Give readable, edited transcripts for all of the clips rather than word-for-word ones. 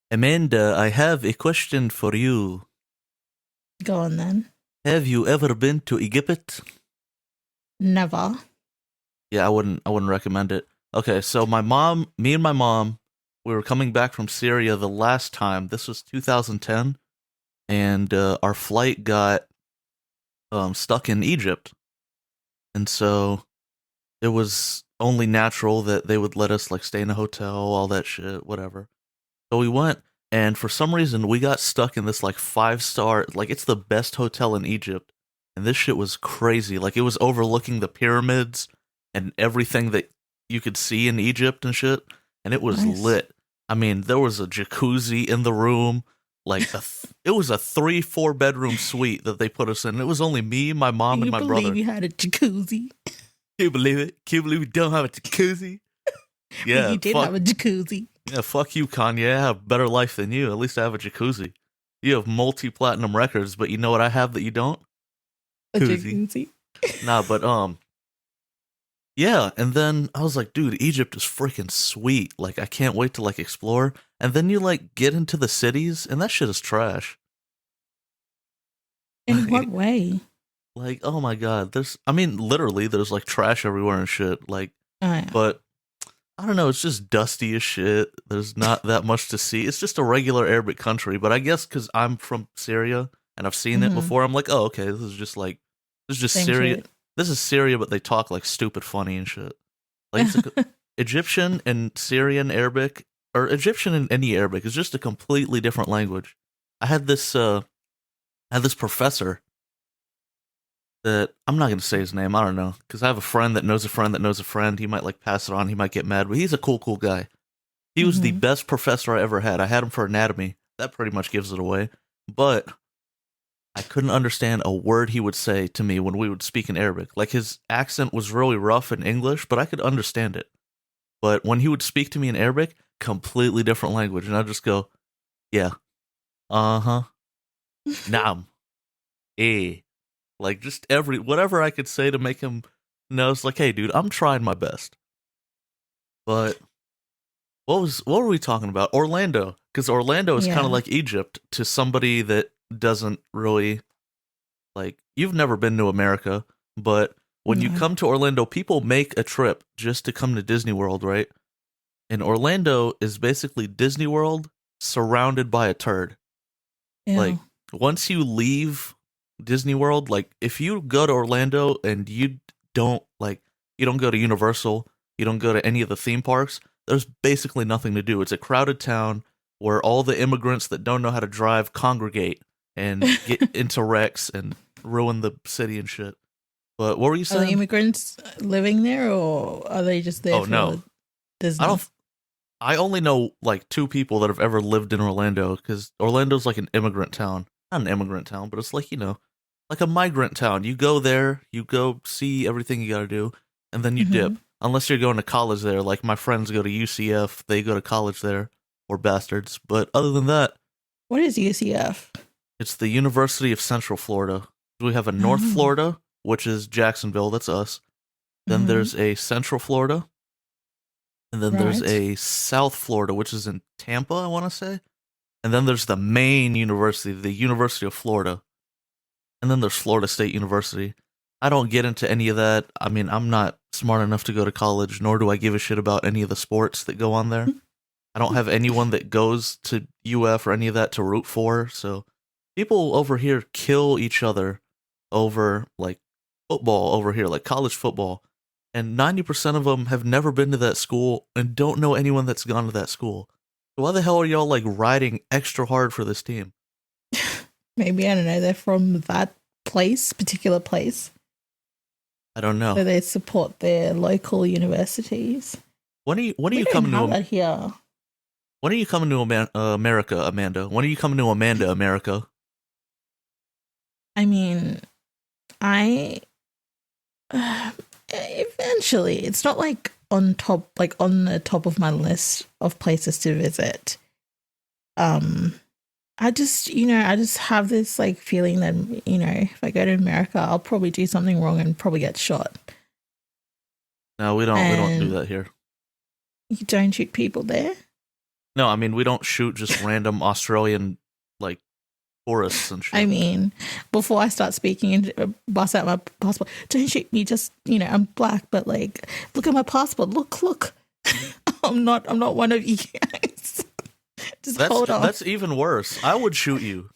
Amanda, I have a question for you. Go on then. Have you ever been to Egypt? Never. Yeah, I wouldn't recommend it. Okay, so me and my mom, we were coming back from Syria the last time. This was 2010, and our flight got stuck in Egypt. And so it was only natural that they would let us like stay in a hotel, all that shit, whatever. So we went, and for some reason, we got stuck in this like 5 star, like it's the best hotel in Egypt. And this shit was crazy. Like it was overlooking the pyramids and everything that you could see in Egypt and shit. And it was Nice. lit. I mean, there was a jacuzzi in the room. Like it was a 3, 4 bedroom suite that they put us in. It was only me, my Can mom, and you my believe brother. you had a jacuzzi? Can you believe it? Can you believe we don't have a jacuzzi? Well, Yeah, you did fuck. have a jacuzzi. Yeah, fuck you, Kanye. I have a better life than you. At least I have a jacuzzi. You have multi-platinum records, but you know what I have that you don't? A Jacuzzi. jacuzzi. Nah, but yeah. And then I was like, dude, Egypt is freaking sweet. Like, I can't wait to like explore. And then you like get into the cities, and that shit is trash. In what way? Like, oh my god, I mean, literally, there's like trash everywhere and shit. Like, Oh, yeah. but I don't know, it's just dusty as shit. There's not that much to see. It's just a regular Arabic country, but I guess because I'm from Syria and I've seen it Mm-hmm. before, I'm like, oh, okay, this is just Same Syria. shit. This is Syria, but they talk like stupid funny and shit. Like it's like Egyptian and Syrian Arabic, or Egyptian and any Arabic is just a completely different language. I had this professor that I'm not gonna say his name. I don't know because I have a friend that knows a friend that knows a friend. He might like pass it on. He might get mad, but he's a cool guy. He was the Mm-hmm. best professor I ever had. I had him for anatomy. That pretty much gives it away. But I couldn't understand a word he would say to me when we would speak in Arabic. Like his accent was really rough in English, but I could understand it. But when he would speak to me in Arabic, completely different language, and I'd just go, "Yeah, uh huh, naam, eh." Like just every whatever I could say to make him know. It's like, hey, dude, I'm trying my best. But what were we talking about? Orlando, because Orlando is kind of Yeah. like Egypt to somebody that doesn't really like. You've never been to America, but when you No. come to Orlando, people make a trip just to come to Disney World, right? And Orlando is basically Disney World surrounded by a turd. Ew. Like once you leave Disney World, like if you go to Orlando and don't like you don't go to Universal, you don't go to any of the theme parks, there's basically nothing to do. It's a crowded town where all the immigrants that don't know how to drive congregate and get into wrecks and ruin the city and shit. But what were you Are the saying? immigrants living there, or are they just there Oh no. for I Disney? don't I only know like 2 people that have ever lived in Orlando because Orlando's like an immigrant town. Not an immigrant town, but it's like, like a migrant town. You go there, you go see everything you gotta do, and then you Mm-hmm. dip. Unless you're going to college there. Like my friends go to UCF, they go to college there, or bastards. But other than that, What is UCF? it's the University of Central Florida. We have a North Oh. Florida, which is Jacksonville, that's us. Then Mm-hmm. there's a Central Florida, and then there's Right. a South Florida, which is in Tampa, I want to say. And then there's the main university, the University of Florida. And then there's Florida State University. I don't get into any of that. I mean, I'm not smart enough to go to college, nor do I give a shit about any of the sports that go on there. I don't have anyone that goes to UF or any of that to root for. So people over here kill each other over like football over here, like college football. And 90% of them have never been to that school and don't know anyone that's gone to that school. So why the hell are y'all like riding extra hard for this team? Maybe I don't know. They're from that particular place, I don't know. so they support their local universities. When are We you don't coming have to that here. when are you coming to America, Amanda? When are you coming to Amanda, America? I mean, I eventually. It's not like on the top of my list of places to visit. Um, I just have this like feeling that if I go to America, I'll probably do something wrong and probably get shot. No, we don't do And that here. you don't shoot people there. No, I mean we don't shoot just random Australian like tourists and shit. I mean, before I start speaking and bust out my passport, don't shoot me. Just I'm black, but like, look at my passport. Look. I'm not one of you guys. Just hold on. That's even worse. I would shoot you.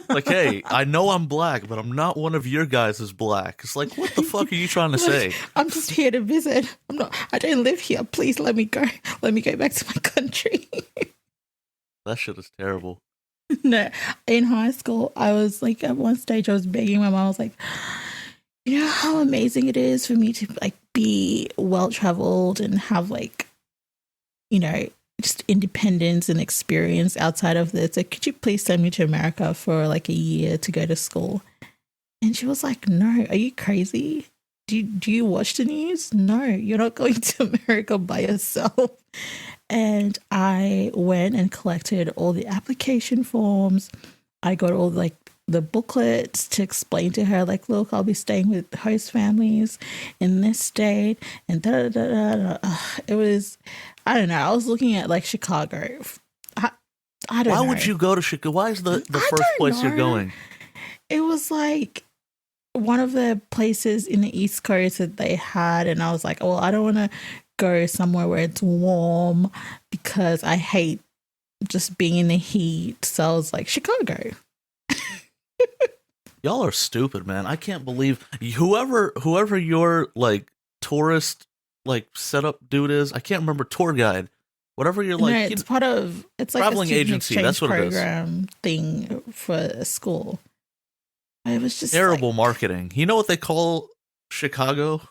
Like, hey, I know I'm black, but I'm not one of your guys is black. It's like, what the fuck are you trying to say? I'm just here to visit. I don't live here. Please let me go. Let me go back to my country. That shit is terrible. No, in high school, I was like, at one stage, I was begging my mom. I was like, you know how amazing it is for me to like be well traveled and have like, just independence and experience outside of this. Like, could you please send me to America for like a year to go to school? And she was like, no, are you crazy? Do you watch the news? No, you're not going to America by yourself. And I went and collected all the application forms. I got all like the booklets to explain to her, like, look, I'll be staying with host families in this state, and da da da da. It was, I don't know. I was looking at like Chicago. I don't know. Why would you go to Chicago? Why is the first place you're going? It was like one of the places in the East Coast that they had, and I was like, well, I don't want to go somewhere where it's warm because I hate just being in the heat. So I was like, Chicago. Y'all are stupid, man. I can't believe whoever your like tourist like setup dude is. I can't remember, tour guide. Whatever you're like, no, it's like traveling a agency. That's what it is. Program thing for a school. It was just terrible marketing. You know what they call Chicago?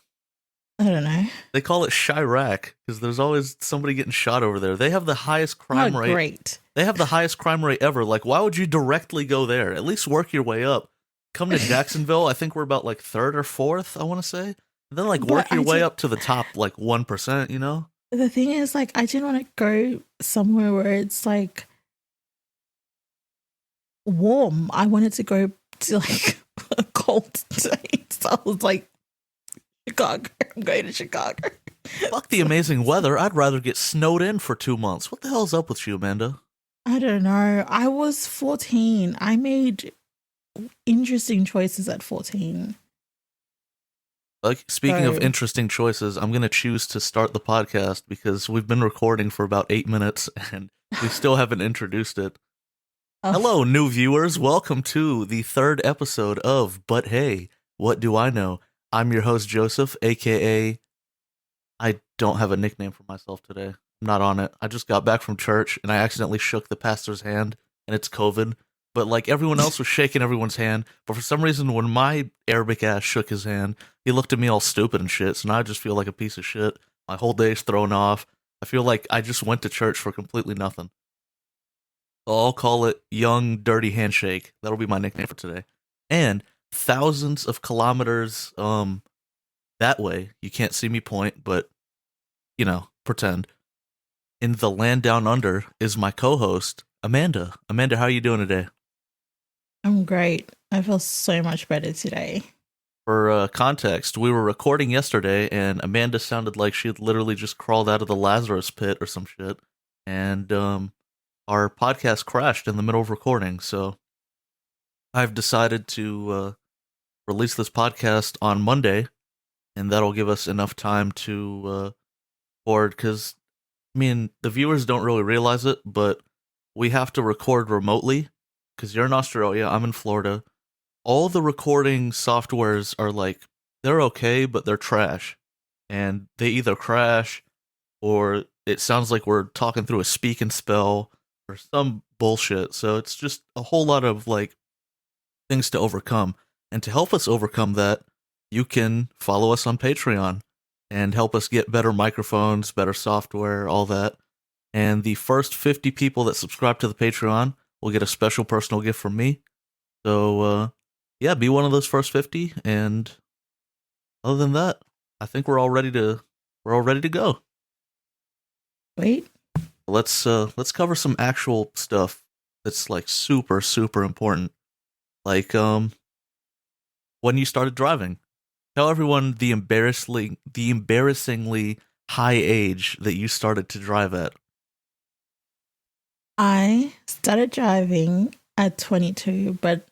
I don't know. They call it Chirac because there's always somebody getting shot over there. They have the highest crime rate. Great. They have the highest crime rate ever. Like, why would you directly go there? At least work your way up. Come to Jacksonville. I think we're about like third or fourth, I want to say. And then like work your way up to the top, like 1%, you know? The thing is, like, I didn't want to go somewhere where it's like warm. I wanted to go to like a cold state. So I was like, Chicago. I'm going to Chicago. Fuck the amazing weather. I'd rather get snowed in for 2 months. What the hell's up with you, Amanda? I don't know. I was 14. I made interesting choices at 14. Like, speaking of interesting choices, I'm going to choose to start the podcast because we've been recording for about 8 minutes and we still haven't introduced it. Hello, new viewers. Welcome to the third episode of But Hey, What Do I Know? I'm your host, Joseph, a.k.a. I don't have a nickname for myself today. I'm not on it. I just got back from church and I accidentally shook the pastor's hand and it's COVID. But like everyone else was shaking everyone's hand. But for some reason, when my Arabic ass shook his hand, he looked at me all stupid and shit. So now I just feel like a piece of shit. My whole day's thrown off. I feel like I just went to church for completely nothing. So I'll call it Young Dirty Handshake. That'll be my nickname for today. And thousands of kilometers that way. You can't see me point, but, pretend. In the land down under is my co-host, Amanda. Amanda, how are you doing today? I'm great. I feel so much better today. For context, we were recording yesterday, and Amanda sounded like she had literally just crawled out of the Lazarus pit or some shit. And our podcast crashed in the middle of recording, so I've decided to release this podcast on Monday, and that'll give us enough time to record, because, the viewers don't really realize it, but we have to record remotely, because you're in Australia, I'm in Florida. All the recording softwares are like, they're okay, but they're trash. And they either crash, or it sounds like we're talking through a speak and spell, or some bullshit. So it's just a whole lot of, like, things to overcome. And to help us overcome that, you can follow us on Patreon and help us get better microphones, better software, all that. And the first 50 people that subscribe to the Patreon will get a special personal gift from me. So, yeah, be one of those first 50. And other than that, I think we're all ready to go. Wait. Let's cover some actual stuff that's like super, super important. Like, when you started driving. Tell everyone the embarrassingly high age that you started to drive at. I started driving at 22, but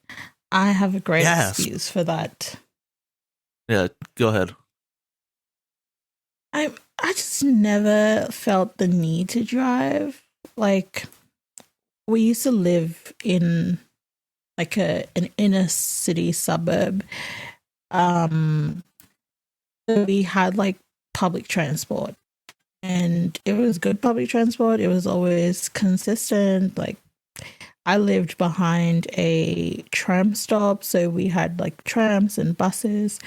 I have a great Yes. excuse for that. Yeah, go ahead. I just never felt the need to drive. Like, we used to live in like an inner city suburb. Um so we had like public transport, and it was good public transport. It was always consistent. Like, I lived behind a tram stop, so we had like trams and buses,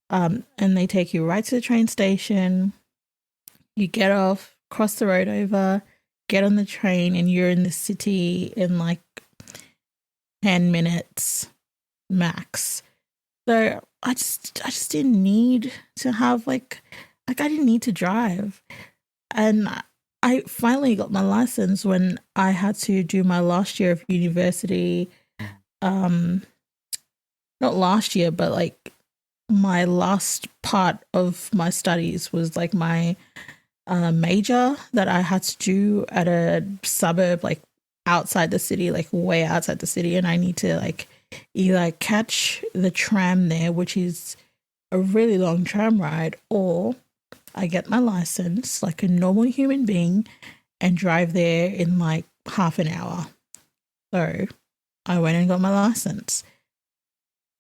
and they take you right to the train station. You get off, cross the road over, get on the train, and you're in the city in like 10 minutes max. So I just didn't need to have I didn't need to drive. And I finally got my license when I had to do my last year of university. Um Not last year, but like my last part of my studies was like my major that I had to do at a suburb, like outside the city, like way outside the city. And I need to like either catch the tram there, which is a really long tram ride, or I get my license like a normal human being and drive there in like half an hour. So I went and got my license.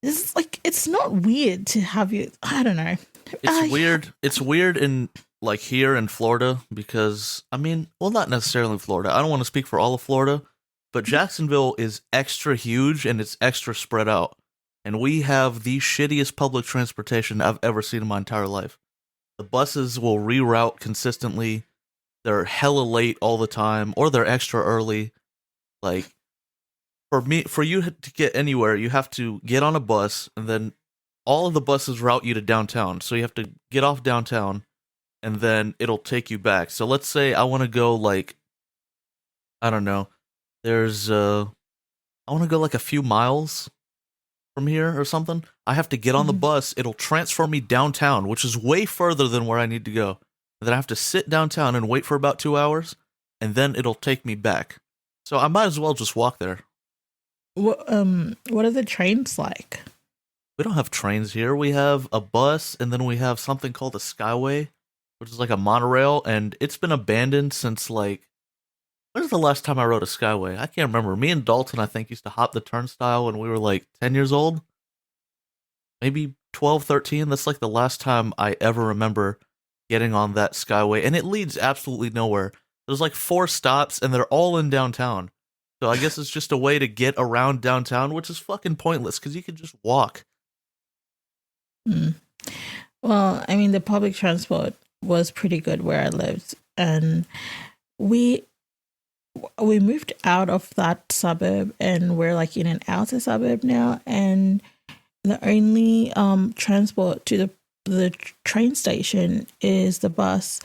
This is like, it's not weird to have you, I don't know. It's weird. It's weird in like here in Florida because I mean, well, not necessarily in Florida. I don't want to speak for all of Florida, but Jacksonville is extra huge and it's extra spread out. And we have the shittiest public transportation I've ever seen in my entire life. The buses will reroute consistently. They're hella late all the time, or they're extra early. Like for you to get anywhere, you have to get on a bus, and then all of the buses route you to downtown. So you have to get off downtown, and then it'll take you back. So let's say I want to go like, I don't know, there's I want to go like a few miles from here or something. I have to get on the bus. It'll transfer me downtown, which is way further than where I need to go. And then I have to sit downtown and wait for about 2 hours, and then it'll take me back. So I might as well just walk there. What are the trains like? We don't have trains here. We have a bus, and then we have something called a Skyway, which is like a monorail, and it's been abandoned since like, when was the last time I rode a Skyway? I can't remember. Me and Dalton, I think, used to hop the turnstile when we were like 10 years old. Maybe 12, 13. That's like the last time I ever remember getting on that Skyway, and it leads absolutely nowhere. There's like 4 stops, and they're all in downtown. So I guess it's just a way to get around downtown, which is fucking pointless because you can just walk. Well, I mean, the public transport was pretty good where I lived, and we moved out of that suburb, and we're like in an outer suburb now, and the only transport to the train station is the bus,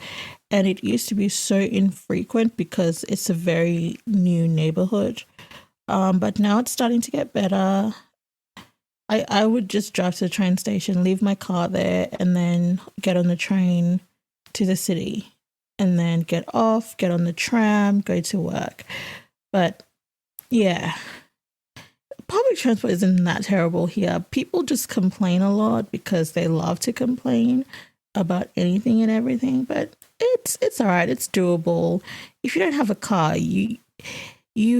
and it used to be so infrequent because it's a very new neighborhood. But now it's starting to get better. I would just drive to the train station, leave my car there, and then get on the train to the city, and then get off, get on the tram, go to work. But yeah, public transport isn't that terrible here. People just complain a lot because they love to complain about anything and everything, but it's all right. It's doable. If you don't have a car, you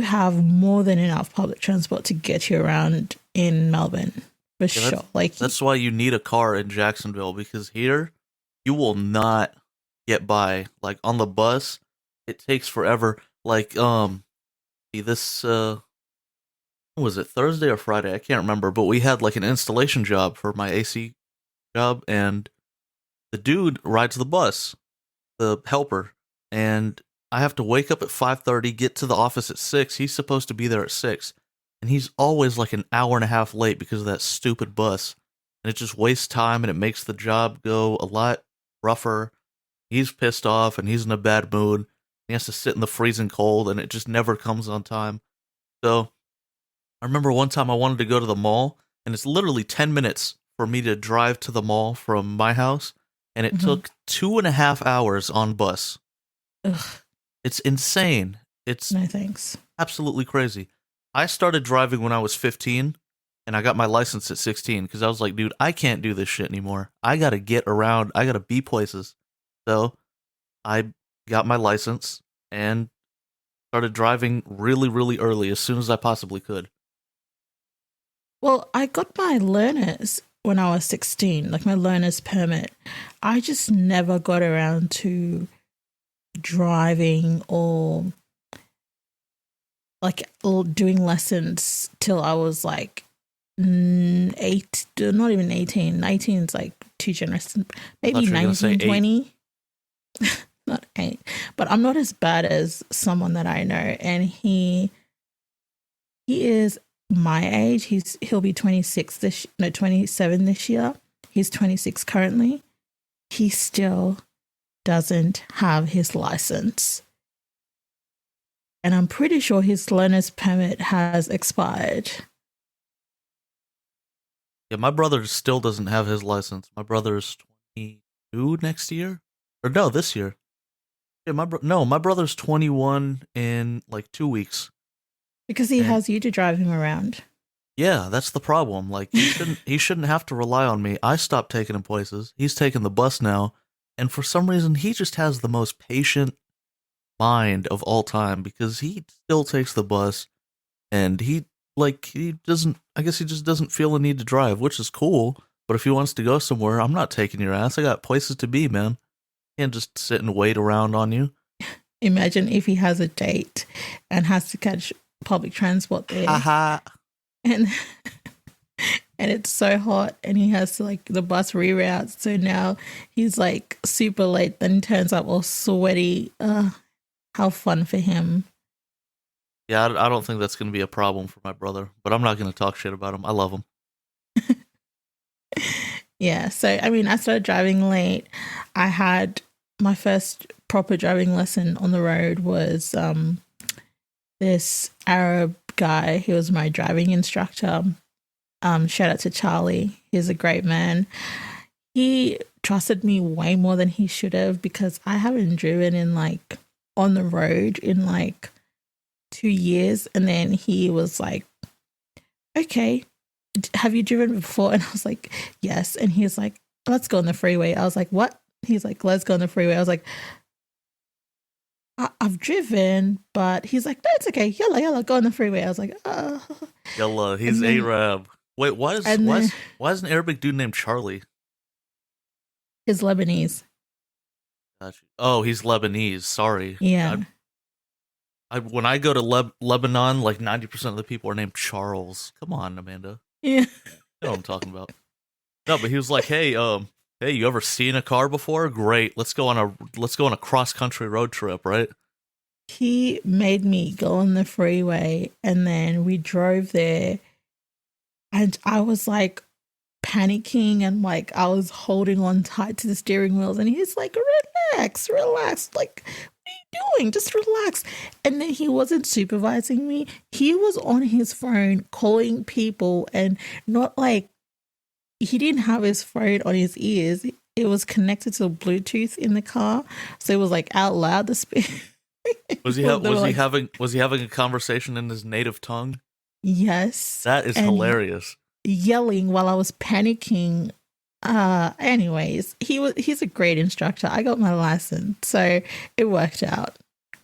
have more than enough public transport to get you around in Melbourne for sure. That's why you need a car in Jacksonville, because here you will not get by. Like on the bus, it takes forever. Like this what was it, Thursday or Friday? I can't remember, but we had like an installation job for my AC job, and the dude rides the bus, the helper, and I have to wake up at 5:30, get to the office at 6. He's supposed to be there at 6, and he's always like an hour and a half late because of that stupid bus, and it just wastes time, and it makes the job go a lot rougher. He's pissed off, and he's in a bad mood. He has to sit in the freezing cold, and it just never comes on time. So I remember one time I wanted to go to the mall, and it's literally 10 minutes for me to drive to the mall from my house, and it took 2.5 hours on bus. Ugh. It's insane. It's No thanks. absolutely crazy. I started driving when I was 15, and I got my license at 16 because I was like, dude, I can't do this shit anymore. I gotta get around. I gotta be places. So I got my license and started driving really, really early as soon as I possibly could. Well, I got my learners when I was 16, like my learner's permit. I just never got around to driving or like doing lessons till I was like eight, not even 18. 19 is like too generous. I thought Maybe you were gonna say 19, eight. 20. Not 8. But I'm not as bad as someone that I know. And he is my age. He'll be 26 27 this year. He's 26 currently. He still doesn't have his license. And I'm pretty sure his learner's permit has expired. Yeah, my brother still doesn't have his license. My brother's 22 next year, or no, this year. Yeah, my brother's 21 in like 2 weeks. Because he And has you to drive him around. yeah, that's the problem. Like he shouldn't have to rely on me. I stopped taking him places. He's taking the bus now, and for some reason he just has the most patient mind of all time because he still takes the bus and he doesn't, I guess he just doesn't feel a need to drive, which is cool. But if he wants to go somewhere, I'm not taking your ass. I got places to be, man. Can't just sit and wait around on you. Imagine if he has a date and has to catch public transport there. Haha. And and it's so hot and he has to like the bus reroutes, so now he's like super late, then turns up all sweaty. How fun for him. Yeah, I don't think that's going to be a problem for my brother, but I'm not going to talk shit about him. I love him. Yeah, so I mean I started driving late. I had my first proper driving lesson on the road was this Arab guy. He was my driving instructor. Shout out to Charlie. He's a great man. He trusted me way more than he should have because I haven't driven in like on the road in like 2 years. And then he was like, okay, have you driven before? And I was like, yes. And he's like, let's go on the freeway. I was like, what? He's like, let's go on the freeway. I was like, I've driven, but he's like, no, it's okay. Yalla, go on the freeway. I was like, oh. Yalla, he's Arab. Wait, why is an Arabic dude named Charlie? He's Lebanese. Oh, he's Lebanese. Sorry. Yeah. When I go to Lebanon, like 90% of the people are named Charles. Come on, Amanda. Yeah. You know what I'm talking about. No, but he was like, hey, you ever seen a car before? Great. Let's go on a cross-country road trip, right? He made me go on the freeway and then we drove there and I was like panicking and like I was holding on tight to the steering wheels and he's like, relax. Like, what are you doing? Just relax. And then he wasn't supervising me. He was on his phone calling people and not like, he didn't have his phone on his ears. It was connected to Bluetooth in the car. So it was like out loud the speed. Was he having a conversation in his native tongue? Yes. That is hilarious. Yelling while I was panicking. Anyways, he's a great instructor. I got my license, so it worked out.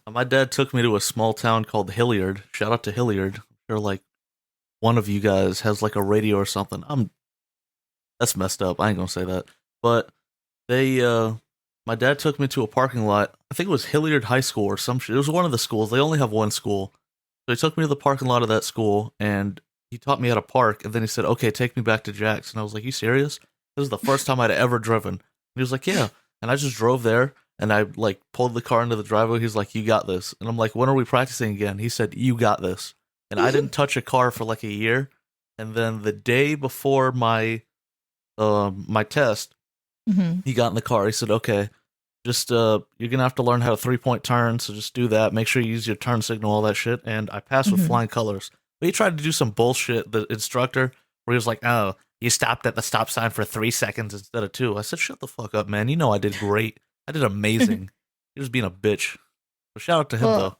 My dad took me to a small town called Hilliard. Shout out to Hilliard. I'm sure like one of you guys has like a radio or something. That's messed up. I ain't gonna say that. But my dad took me to a parking lot. I think it was Hilliard High School or some shit. It was one of the schools. They only have one school. So he took me to the parking lot of that school and he taught me how to park. And then he said, okay, take me back to Jack's. And I was like, you serious? This is the first time I'd ever driven. And he was like, yeah. And I just drove there and I like pulled the car into the driveway. He's like, you got this. And I'm like, when are we practicing again? He said, you got this. And I didn't touch a car for like a year. And then the day before my test, he got in the car. He said, okay, just you're gonna have to learn how to 3-point turn, so just do that. Make sure you use your turn signal, all that shit. And I passed with flying colors. But he tried to do some bullshit, the instructor, where he was like, oh, you stopped at the stop sign for 3 seconds instead of 2. I said, shut the fuck up, man. You know I did great. I did amazing. He was being a bitch. So shout out to him, though.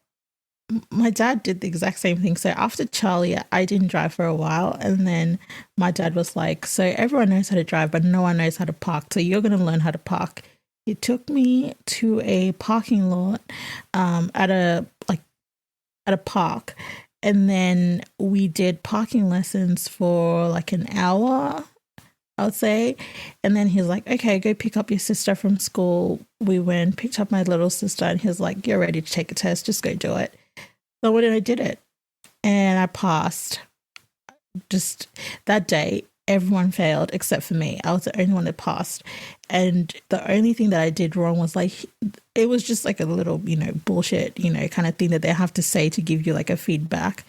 my dad did the exact same thing. So after Charlie, I didn't drive for a while. And then my dad was like, so everyone knows how to drive, but no one knows how to park. So you're going to learn how to park. He took me to a parking lot at a park. And then we did parking lessons for like an hour, I would say. And then he's like, okay, go pick up your sister from school. We went, picked up my little sister, and he's like, you're ready to take a test. Just go do it. So I did it. And I passed. Just that day, everyone failed except for me. I was the only one that passed. And the only thing that I did wrong was like, it was just like a little, bullshit, kind of thing that they have to say to give you like a feedback.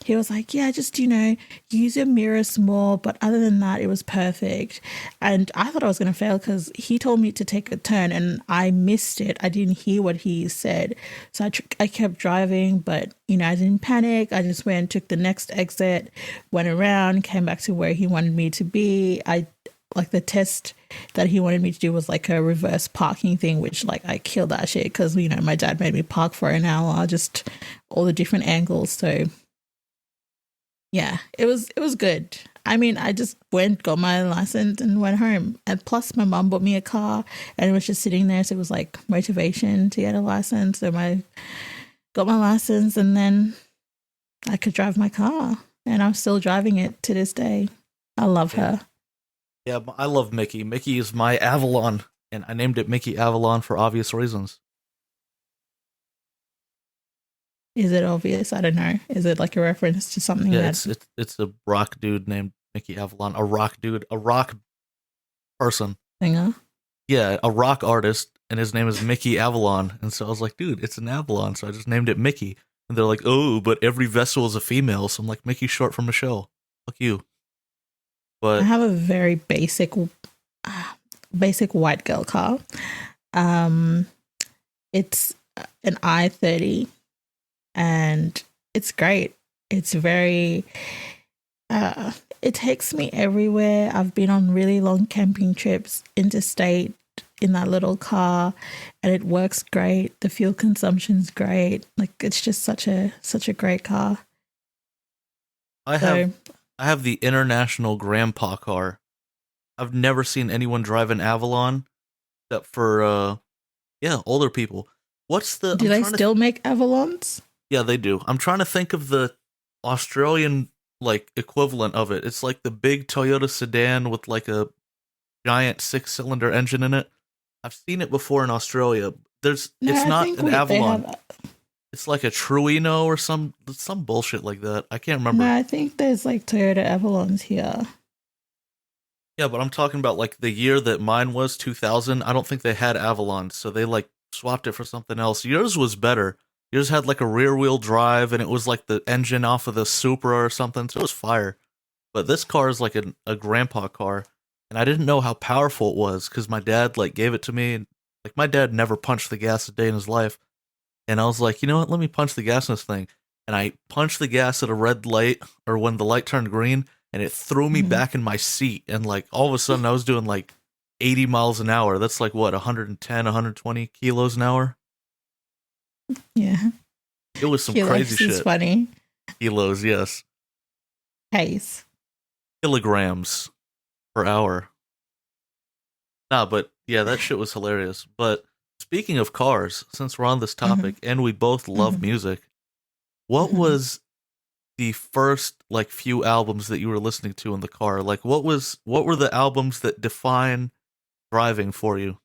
He was like, yeah, just, use your mirrors more. But other than that, it was perfect. And I thought I was going to fail because he told me to take a turn and I missed it. I didn't hear what he said. So I kept driving, but, I didn't panic. I just went, took the next exit, went around, came back to where he wanted me to be. Like the test that he wanted me to do was like a reverse parking thing, which like I killed that shit because, my dad made me park for an hour, just all the different angles. So yeah, it was good. I mean, I just got my license and went home. And plus my mum bought me a car and it was just sitting there. So it was like motivation to get a license. So I got my license and then I could drive my car and I'm still driving it to this day. I love her. Yeah, I love Mickey. Mickey is my Avalon, and I named it Mickey Avalon for obvious reasons. Is it obvious? I don't know. Is it like a reference to something? Yeah, it's a rock dude named Mickey Avalon. A rock dude, a rock person. Singer? Yeah, a rock artist, and his name is Mickey Avalon. And so I was like, dude, it's an Avalon, so I just named it Mickey. And they're like, oh, but every vessel is a female, so I'm like, Mickey's short for Michelle. Fuck you. But I have a very basic white girl car. It's an i30 and it's great. It's very it takes me everywhere. I've been on really long camping trips interstate in that little car and it works great. The fuel consumption's great. Like it's just such a great car. I have the international grandpa car. I've never seen anyone drive an Avalon except for older people. Do they still make Avalons? Yeah, they do. I'm trying to think of the Australian like equivalent of it. It's like the big Toyota sedan with like a giant 6-cylinder engine in it. I've seen it before in Australia. It's not an Avalon. It's like a Truino or some bullshit like that. I can't remember. No, I think there's like Toyota Avalons here. Yeah, but I'm talking about like the year that mine was, 2000. I don't think they had Avalons, so they like swapped it for something else. Yours was better. Yours had like a rear wheel drive and it was like the engine off of the Supra or something, so it was fire. But this car is like a grandpa car, and I didn't know how powerful it was because my dad like gave it to me, and like my dad never punched the gas a day in his life. And I was like, you know what? Let me punch the gas in this thing. And I punched the gas at a red light or when the light turned green, and it threw me back in my seat. And like all of a sudden I was doing like 80 miles an hour. That's like what, 110, 120 kilos an hour? Yeah. It was some crazy shit. Is funny. Kilos, yes. Pace. Kilograms per hour. Nah, but yeah, that shit was hilarious. But speaking of cars, since we're on this topic and we both love music, what was the first like few albums that you were listening to in the car? Like what were the albums that define driving for you?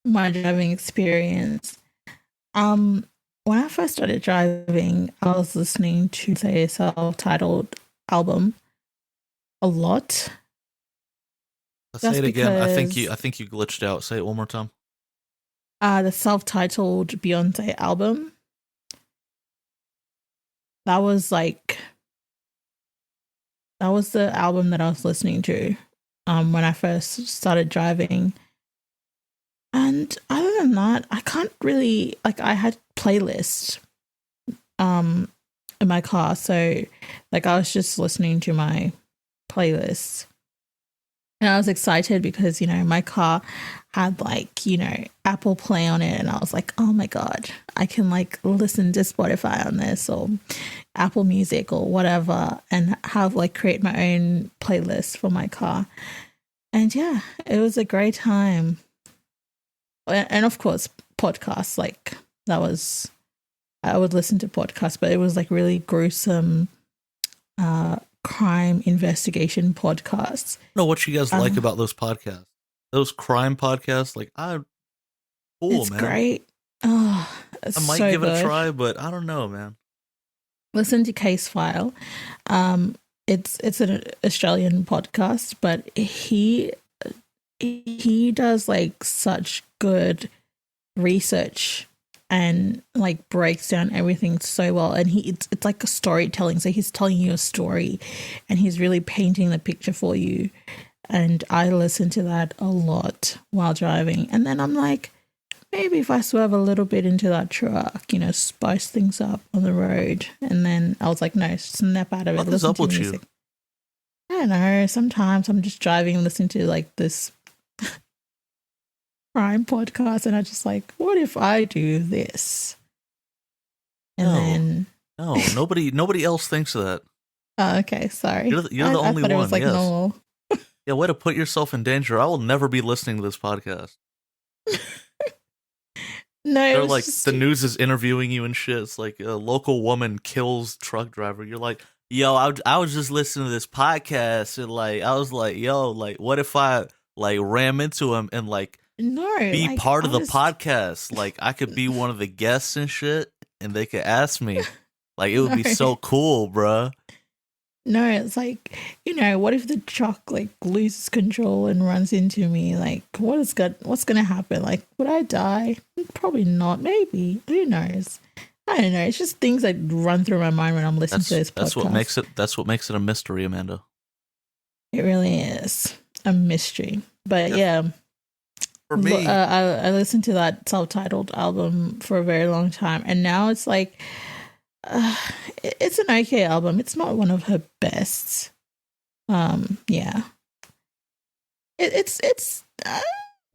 My driving experience. When I first started driving, I was listening to say a self-titled album a lot. Say it again. I think you glitched out. Say it one more time. The self-titled Beyonce album. That was the album that I was listening to when I first started driving. And other than that, I can't really I had playlists in my car, so like I was just listening to my playlists. And I was excited because, my car had like, Apple Play on it. And I was like, oh my God, I can like listen to Spotify on this or Apple Music or whatever and have like create my own playlist for my car. And yeah, it was a great time. And of course, podcasts, like I would listen to podcasts, but it was like really gruesome crime investigation podcasts. I don't know what you guys like about those podcasts. Those crime podcasts, like cool, it's man. Great. Oh, it's I might give it a try, but I don't know, man. Listen to Case File. It's an Australian podcast, but he does like such good research and like breaks down everything so well, and it's like a storytelling, so he's telling you a story and he's really painting the picture for you. And I listen to that a lot while driving, and then I'm like, maybe if I swerve a little bit into that truck, spice things up on the road. And then I was like, no, snap out of it. What is up with you? I don't know, sometimes I'm just driving and listening to like this crime podcast, and I just like, what if I do this? And no, nobody else thinks of that. Oh, okay, sorry. You're the only one. It was like yes. Normal. Yeah, way to put yourself in danger. I will never be listening to this podcast. No, they're like the news is interviewing you and shit. It's like a local woman kills truck driver. You're like, yo, I was just listening to this podcast, and like I was like, yo, like what if I like ram into him and like be like, part of the podcast? Like I could be one of the guests and shit, and they could ask me. Like it would be so cool, bruh. No, it's like, what if the truck like loses control and runs into me? Like, what's gonna happen? Like, would I die? Probably not. Maybe. Who knows? I don't know. It's just things that run through my mind when I'm listening to this podcast. That's what makes it a mystery, Amanda. It really is a mystery. But yeah. For me, I listened to that self-titled album for a very long time, and now it's like, it's an okay album. It's not one of her best. Yeah. It's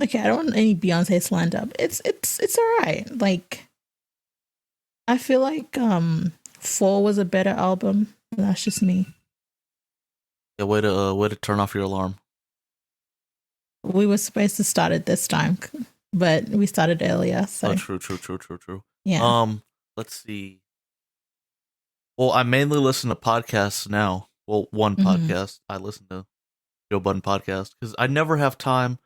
okay. I don't want any Beyonce slander. It's alright. Like, I feel like 4 was a better album. That's just me. Yeah, way to turn off your alarm. We were supposed to start it this time, but we started earlier. So True. Yeah. Let's see. Well, I mainly listen to podcasts now. Well, one podcast I listen to, Joe Budden podcast, because I never have time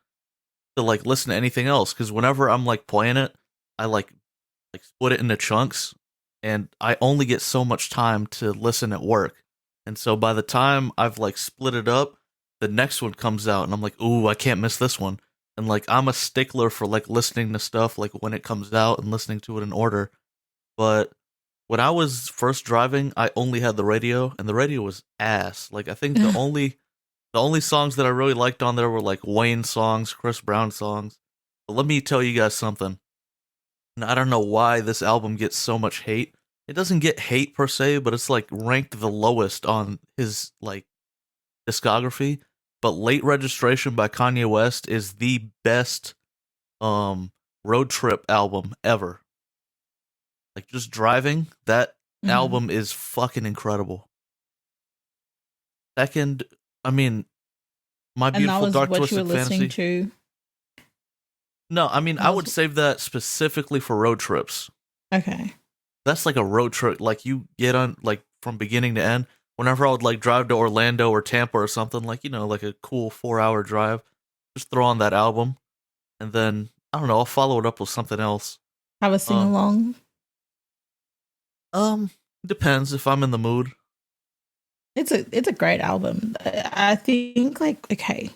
to like listen to anything else. Because whenever I'm like playing it, I like split it into chunks, and I only get so much time to listen at work. And so by the time I've like split it up, the next one comes out, and I'm like, ooh, I can't miss this one. And like I'm a stickler for like listening to stuff like when it comes out and listening to it in order. But when I was first driving, I only had the radio, and the radio was ass. Like I think the only songs that I really liked on there were like Wayne songs, Chris Brown songs. But let me tell you guys something. And I don't know why this album gets so much hate. It doesn't get hate per se, but it's like ranked the lowest on his like discography. But Late Registration by Kanye West is the best road trip album ever. Like just driving, that album is fucking incredible. Second, I mean, My Beautiful Dark Twisted Fantasy. To? No, I mean, I would save that specifically for road trips. Okay. That's like a road trip, like you get on like from beginning to end. Whenever I would like drive to Orlando or Tampa or something, like, like a cool 4-hour drive, just throw on that album, and then I don't know, I'll follow it up with something else. Have a sing along. Depends if I'm in the mood. It's a great album. I think like okay,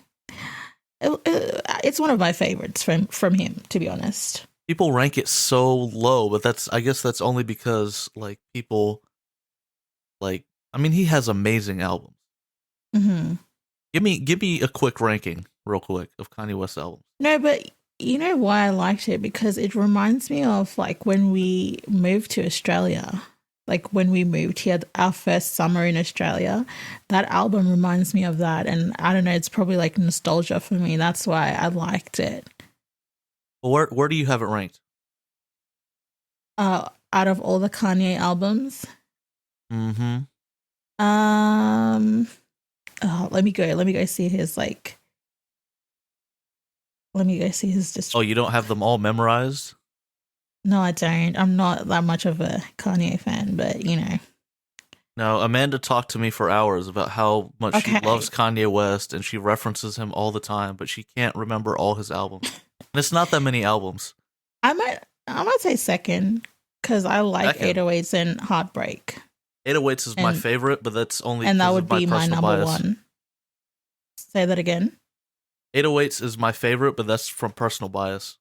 it's one of my favorites from him, to be honest. People rank it so low, but I guess that's only because like people like. I mean, he has amazing albums. Mm-hmm. Give me a quick ranking, real quick, of Kanye West albums. No, but you know why I liked it? Because it reminds me of like when we moved to Australia. like when we moved here, our first summer in Australia. That album reminds me of that, and I don't know, it's probably like nostalgia for me. That's why I liked it. Well, where do you have it ranked? Out of all the Kanye albums, Mm-hmm. um, oh, let me go see his like. Let me go see his Oh, you don't have them all memorized? No, I don't. I'm not that much of a Kanye fan, but you know. No, Amanda talked to me for hours about how much she loves Kanye West and she references him all the time, but she can't remember all his albums. And it's not that many albums. I might say second because I like Second. 808s and Heartbreak. 808s is my favorite, but that's only and that because would of my be my personal number bias. one. Say that again. 808s is my favorite, but that's from personal bias.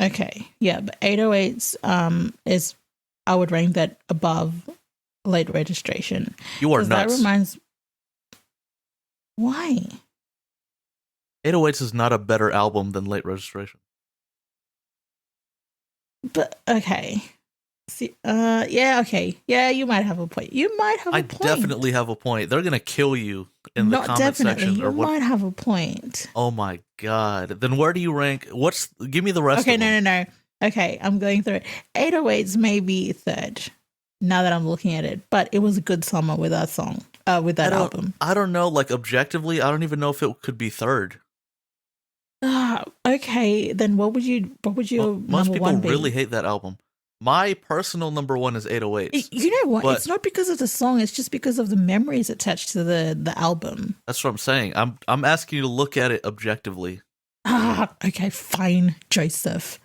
Okay, yeah, but 808s is I would rank that above Late Registration. You are nuts. That reminds. Why? 808s is not a better album than Late Registration. But okay. See, yeah, okay. Yeah, you might have a point. I definitely have a point. They're gonna kill you in the comment definitely. section. You might have a point. Oh my god. Then where do you rank? Give me the rest of them. Okay, no. Okay, I'm going through it. 808s may be third, now that I'm looking at it. But it was a good summer with that song, with that album. I don't know, like objectively, I don't even know if it could be third. Okay, then what would your most people one be? really hate that album. My personal number one is 808s. You know what? It's not because of the song. It's just because of the memories attached to the album. That's what I'm saying. I'm asking you to look at it objectively. Okay, fine, Joseph.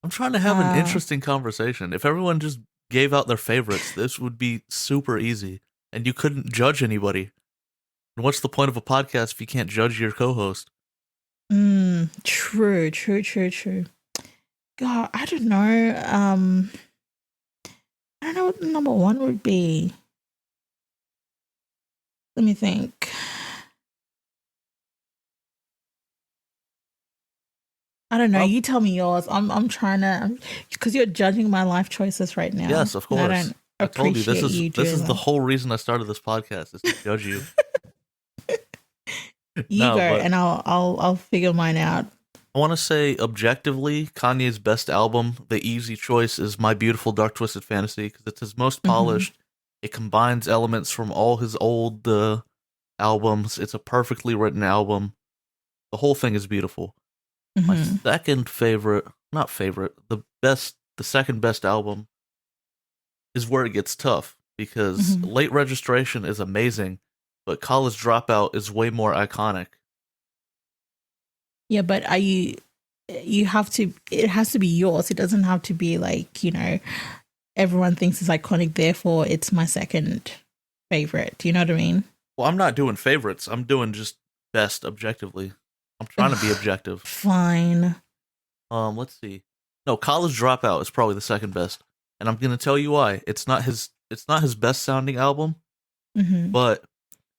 I'm trying to have an interesting conversation. If everyone just gave out their favorites, this would be super easy, and you couldn't judge anybody. And what's the point of a podcast if you can't judge your co-host? True. God, I don't know. I don't know what number one would be. Let me think. I don't know. Well, you tell me yours. I'm trying to, because you're judging my life choices right now. Yes, of course. I told you this is the whole reason I started this podcast, is to judge you. Go, and I'll figure mine out. I want to say objectively, Kanye's best album, the easy choice, is My Beautiful Dark Twisted Fantasy, because it's his most polished. It combines elements from all his old albums. It's a perfectly written album. The whole thing is beautiful. My second favorite, the second best album is where it gets tough, because Late Registration is amazing, but College Dropout is way more iconic. Yeah, but it has to be yours. It doesn't have to be like, everyone thinks it's iconic, therefore it's my second favorite. Do you know what I mean? Well, I'm not doing favorites. I'm doing just best objectively. I'm trying to be objective. Fine. Let's see. No, College Dropout is probably the second best. And I'm going to tell you why. It's not his best sounding album, but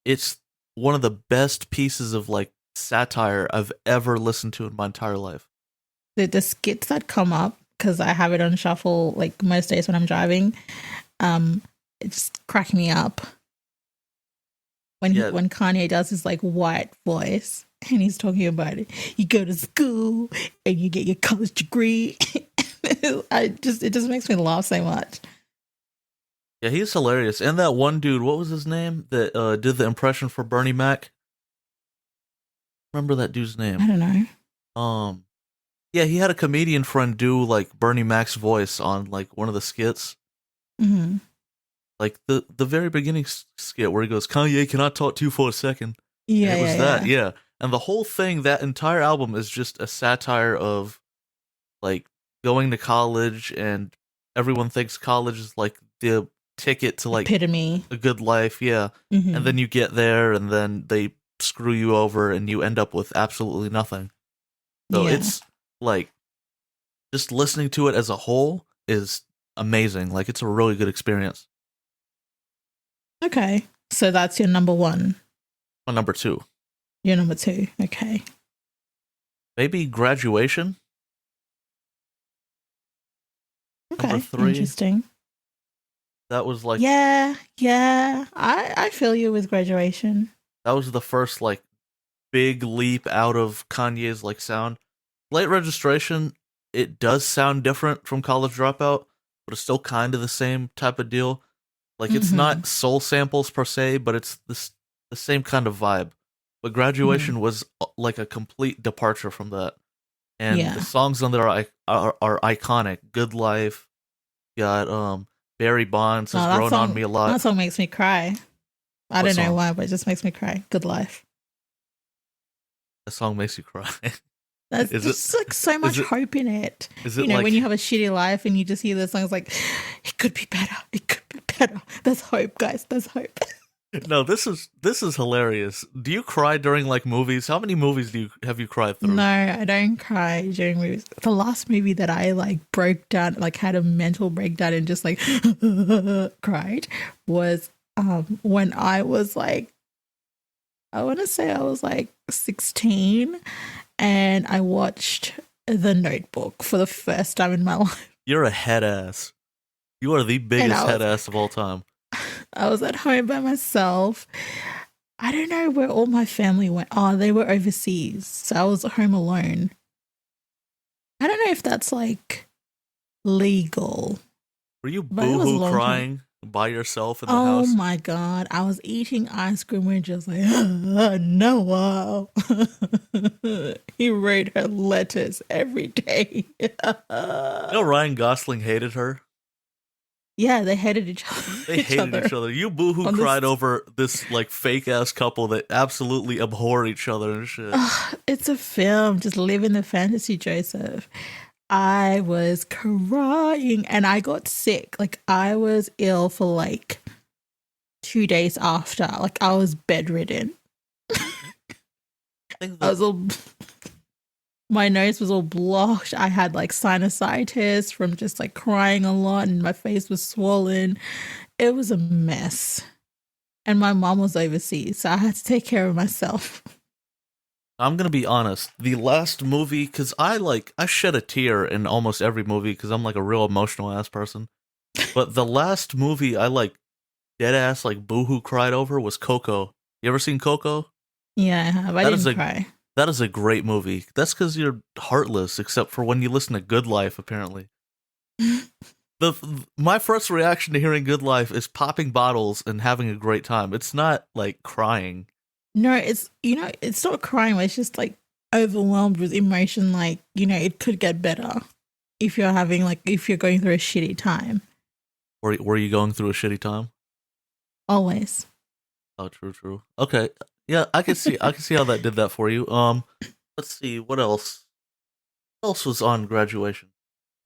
it's one of the best pieces of like satire I've ever listened to in my entire life. The skits that come up, because I have it on shuffle like most days when I'm driving, it just crack me up. When Kanye does his like white voice and he's talking about it, you go to school and you get your college degree. It just makes me laugh so much. Yeah, he's hilarious. And that one dude, what was his name, that did the impression for Bernie Mac? Remember that dude's name? I don't know. Yeah, he had a comedian friend do like Bernie Mac's voice on like one of the skits. Like the very beginning skit where he goes, "Kanye, can I talk to you for a second?" Yeah, and it was that. And the whole thing, that entire album is just a satire of like going to college, and everyone thinks college is like the ticket to like epitome a good life. Yeah. And then you get there and then they screw you over and you end up with absolutely nothing. So it's like, just listening to it as a whole is amazing. Like, it's a really good experience. Okay, so that's your number one. My number two. Your number two. Okay. Maybe Graduation. Okay, Number three. interesting. That was like Yeah. I feel you with Graduation. that was the first like big leap out of Kanye's like sound. Late Registration, it does sound different from College Dropout, but it's still kind of the same type of deal. Like it's Mm-hmm. not soul samples per se, but it's the same kind of vibe. But Mm-hmm. Graduation was like a complete departure from that. And the Yeah. songs on there are iconic. Good Life, got Barry Bonds has No, grown on me a that lot. song makes me cry. I What don't know song? why, but it just makes me cry. Good Life. That song makes you cry. That's Is it just like so is much it hope in it. is You it know, when you like have a shitty life and you just hear the songs like, it could be better. It could be better. There's hope, guys. There's hope. no, this is hilarious. Do you cry during like movies? How many movies have you cried No, through? I don't cry during movies. The last movie that I like broke down, like had a mental breakdown and just like cried was when I was like, I want to say I was like 16 and I watched The Notebook for the first time in my life. You're a head ass. You are the And biggest head ass of all time. I was at home by myself. I don't know where all my family went. Oh, they were overseas. So I was at home alone. I don't know if that's like legal, Were you but it was a boohoo long time. crying by yourself in the Oh house? my god, I was eating ice cream and just like Noah. He wrote her letters every day. You know Ryan Gosling hated her. Yeah, they hated They each hated other each other. You boohoo on cried this. over this like fake ass couple that absolutely abhor each other and shit. It's a film. Just live in the fantasy, Joseph. I was crying and I got sick. Like I was ill for like 2 days after. Like I was bedridden. I think I the was all my nose was all blocked. I had like sinusitis from just like crying a lot and my face was swollen. It was a mess. And my mom was overseas, so I had to take care of myself. I'm gonna be honest. The last movie, because I shed a tear in almost every movie because I'm like a real emotional ass person. But the last movie I like dead ass like boohoo cried over was Coco. You ever seen Coco? Yeah, I have. I That is didn't a cry. that is a great movie. That's because you're heartless, except for when you listen to Good Life. Apparently, my first reaction to hearing Good Life is popping bottles and having a great time. It's not like crying. No, it's it's not crying, it's just like overwhelmed with emotion, like, it could get better if you're going through a shitty time. Were you going through a shitty time? Always. Oh, true, true. Okay, yeah, I can see how that did that for you. Let's see what else. What else was on Graduation?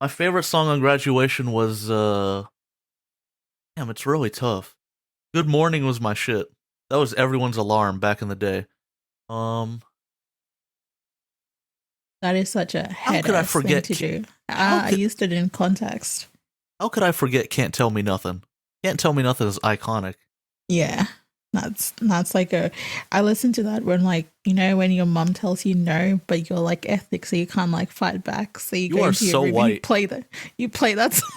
My favorite song on Graduation was damn, it's really tough. Good Morning was my shit. That was everyone's alarm back in the day. Um, That is such a how head could I ass thing forget? to do. How I could used it in context. how could I forget? Can't Tell Me Nothing. Can't Tell Me Nothing is iconic. Yeah. That's like a I listen to that when like, when your mom tells you no, but you're like ethnic, so you can't like fight back. So you You go are into your so room and white. you play that song.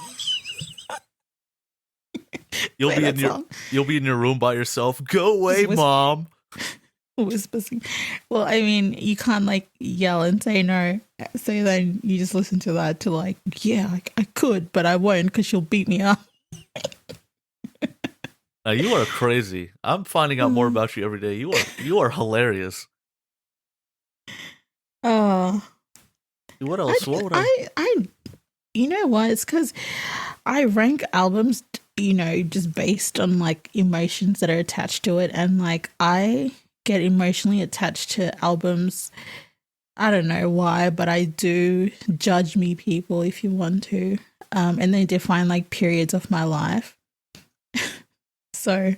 You'll Play be that in your song. you'll be in your room by yourself. Go Just away, mom. whispers. Well, I mean, you can't like yell and say no. So then you just listen to that to like, yeah, I could, but I won't because she'll beat me up. Now you are crazy. I'm finding out more about you every day. You are hilarious. Oh, What else? What would I? you know what? It's because I rank albums, just based on like emotions that are attached to it. And like, I get emotionally attached to albums. I don't know why, but I do. Judge me, people, if you want to. And they define like periods of my life. So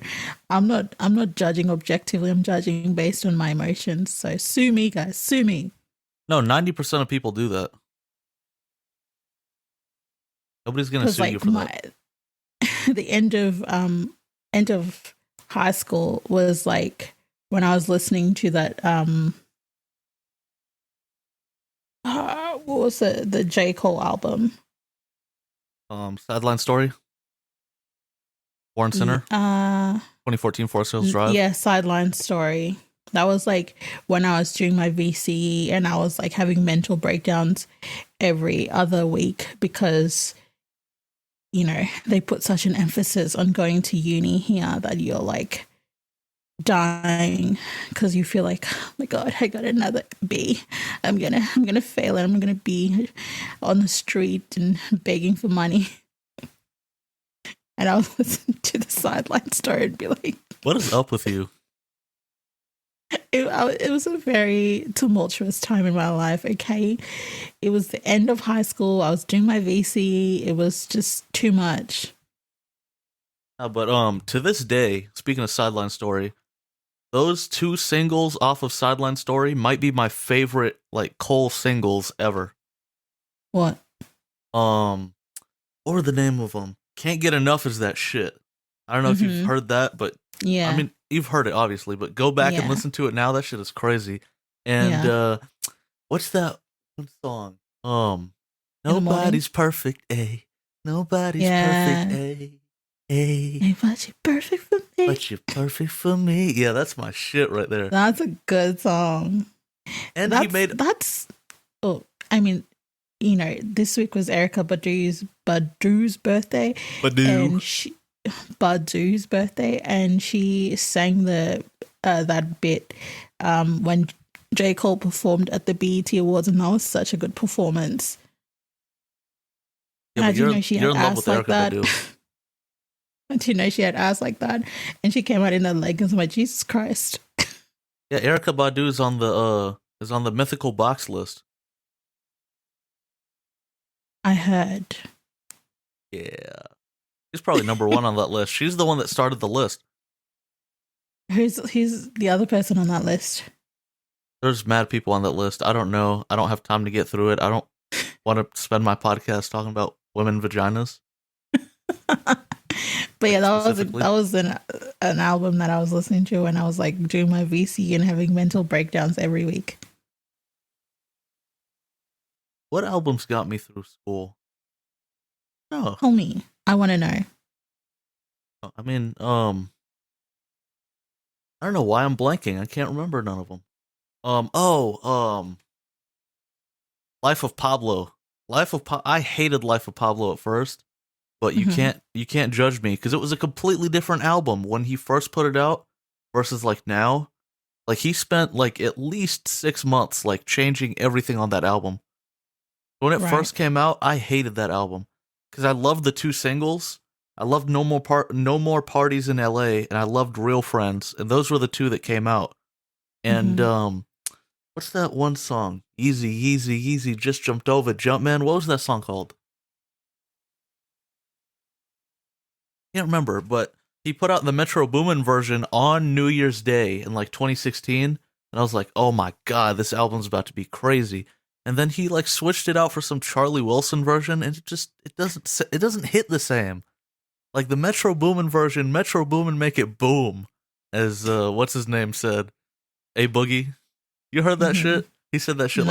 I'm not judging objectively. I'm judging based on my emotions. So sue me, guys. Sue me. No, 90% of people do that. Nobody's gonna Because sue you like for that. the end of high school was like when I was listening to that what was the J. Cole album? Sideline story. Born Sinner, 2014 Forest Hills Drive. Yeah, Sideline Story. That was like when I was doing my VCE and I was like having mental breakdowns every other week because, you know, they put such an emphasis on going to uni here that you're like dying because you feel like, oh my God, I got another B. I'm gonna fail and I'm gonna be on the street and begging for money. And I would listen to the Sideline Story and be like, what is up with you? It was a very tumultuous time in my life, okay? It was the end of high school. I was doing my VC. It was just too much. But to this day, speaking of Sideline Story, those two singles off of Sideline Story might be my favorite, like, Cole singles ever. What? What were the name of them? Can't Get Enough is that shit. I don't know if you've heard that, but yeah, I mean, you've heard it obviously, but go back and listen to it now. That shit is crazy. And what's that one song? Nobody's perfect, eh? Nobody's perfect, eh? Hey, but you're perfect for me. But you're perfect for me. Yeah, that's my shit right there. That's a good song. And I mean, you know, this week was Erykah Badu's birthday. Badu's birthday, and she sang that bit when J. Cole performed at the BET Awards, and that was such a good performance. Yeah, I didn't know she had ass like that. I didn't know she had ass like that, and she came out in that leggings. I'm like, Jesus Christ. Yeah, Erykah Badu is on the mythical box list. I heard. Yeah. She's probably number one on that list. She's the one that started the list. Who's the other person on that list? There's mad people on that list. I don't know. I don't have time to get through it. I don't want to spend my podcast talking about women vaginas. But yeah, that was an album that I was listening to when I was like doing my VC and having mental breakdowns every week. What albums got me through school? No. Tell me. I want to know. I mean, I don't know why I'm blanking. I can't remember none of them. Life of Pablo. I hated Life of Pablo at first, but you can't judge me because it was a completely different album when he first put it out versus like now. Like he spent like at least 6 months like changing everything on that album. When it first came out, I hated that album because I loved the two singles. I loved No More Parties in LA, and I loved Real Friends, and those were the two that came out. And what's that one song? Easy, easy, easy, just jumped over, Jumpman. What was that song called? Can't remember, but he put out the Metro Boomin version on New Year's Day in like 2016, and I was like, oh my god, this album's about to be crazy. And then he like switched it out for some Charlie Wilson version, and it doesn't hit the same. Like the Metro Boomin version, Metro Boomin make it boom, as what's his name said, A Boogie. You heard that shit? He said that shit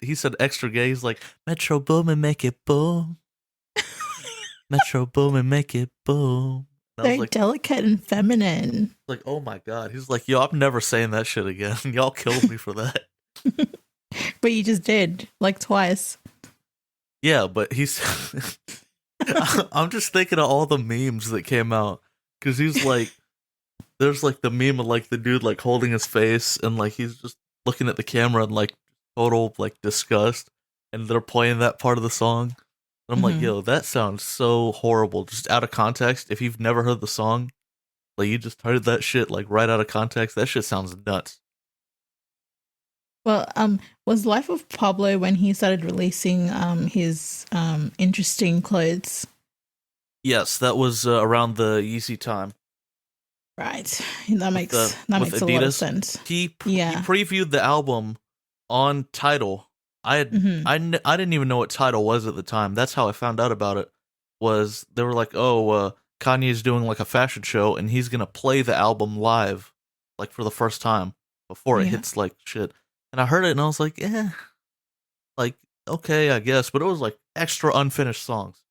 he said extra gay. He's like, Metro Boomin make it boom, Metro Boomin make it boom. Very like, delicate and feminine. Like, oh my god. He's like, yo, I'm never saying that shit again. Y'all killed me for that. But you just did, like twice. Yeah, but he's... I'm just thinking of all the memes that came out. Because he's like... There's like the meme of like the dude like holding his face and like he's just looking at the camera and like total like disgust. And they're playing that part of the song. And I'm like, yo, that sounds so horrible. Just out of context. If you've never heard the song, like you just heard that shit like right out of context, that shit sounds nuts. Well, was Life of Pablo when he started releasing his interesting clothes? Yes, that was around the Yeezy time. Right, that makes a lot of sense. He previewed the album on Tidal. I didn't even know what Tidal was at the time. That's how I found out about it. Was they were like, oh, Kanye's doing like a fashion show and he's gonna play the album live, like for the first time before it hits like shit. And I heard it and I was like, like, okay, I guess. But it was like extra unfinished songs.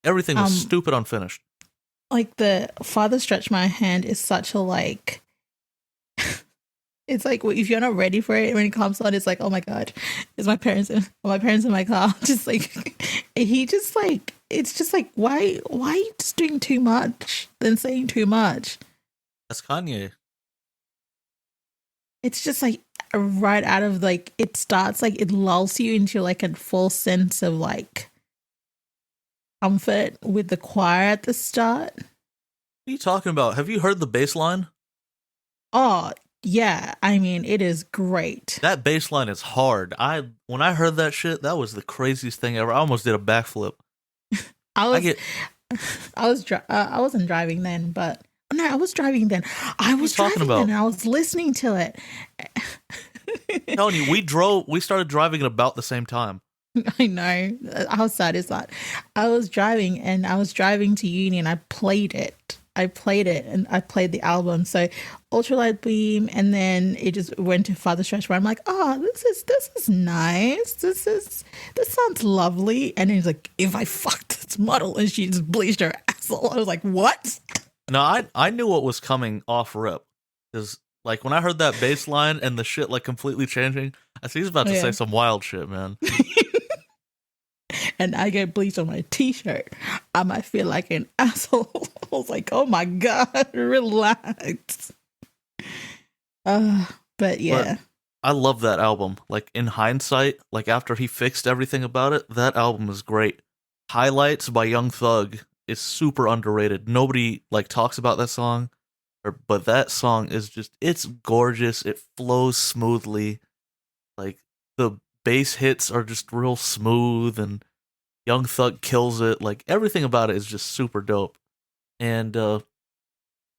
Everything was stupid unfinished. like the Father Stretch My Hand is such a like. It's like if you're not ready for it when it comes on, it's like, oh my god, is my parents in my car? Just like he just like it's just like why are you just doing too much than saying too much? That's Kanye. It's just like right out of like it starts like it lulls you into like a false sense of like comfort with the choir at the start. What are you talking about? Have you heard the bass line? Oh yeah, I mean it is great. That bass line is hard. When I heard that shit, that was the craziest thing ever. I almost did a backflip. I was I get I wasn't driving then, but no, I was driving then. I was talking driving about? then. I was listening to it. telling you, we started driving at about the same time. I know. How sad is that? I was driving and I was driving to uni and I played it. And I played the album. So Ultralight Beam, and then it just went to Father Stretch where I'm like, oh, this is nice. This sounds lovely. And he's like, if I fucked this model and she just bleached her asshole. I was like, what? No, I knew what was coming off rip. Because like when I heard that bass line and the shit like completely changing, I see he's about to say some wild shit, man. And I get bleached on my t-shirt, I might feel like an asshole. I was like, oh my god, relax. But yeah. But I love that album. Like in hindsight, like after he fixed everything about it, that album is great. Highlights by Young Thug is super underrated. Nobody like talks about that song, but that song is just it's gorgeous. It flows smoothly. Like the bass hits are just real smooth and Young Thug kills it. Like everything about it is just super dope. And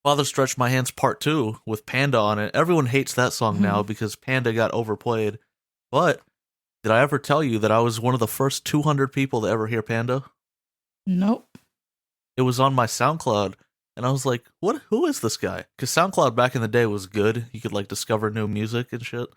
Father Stretch My Hands Part 2 with Panda on it. Everyone hates that song now because Panda got overplayed. But did I ever tell you that I was one of the first 200 people to ever hear Panda? Nope. It was on my SoundCloud, and I was like, "What? Who is this guy?" Because SoundCloud back in the day was good. You could like discover new music and shit.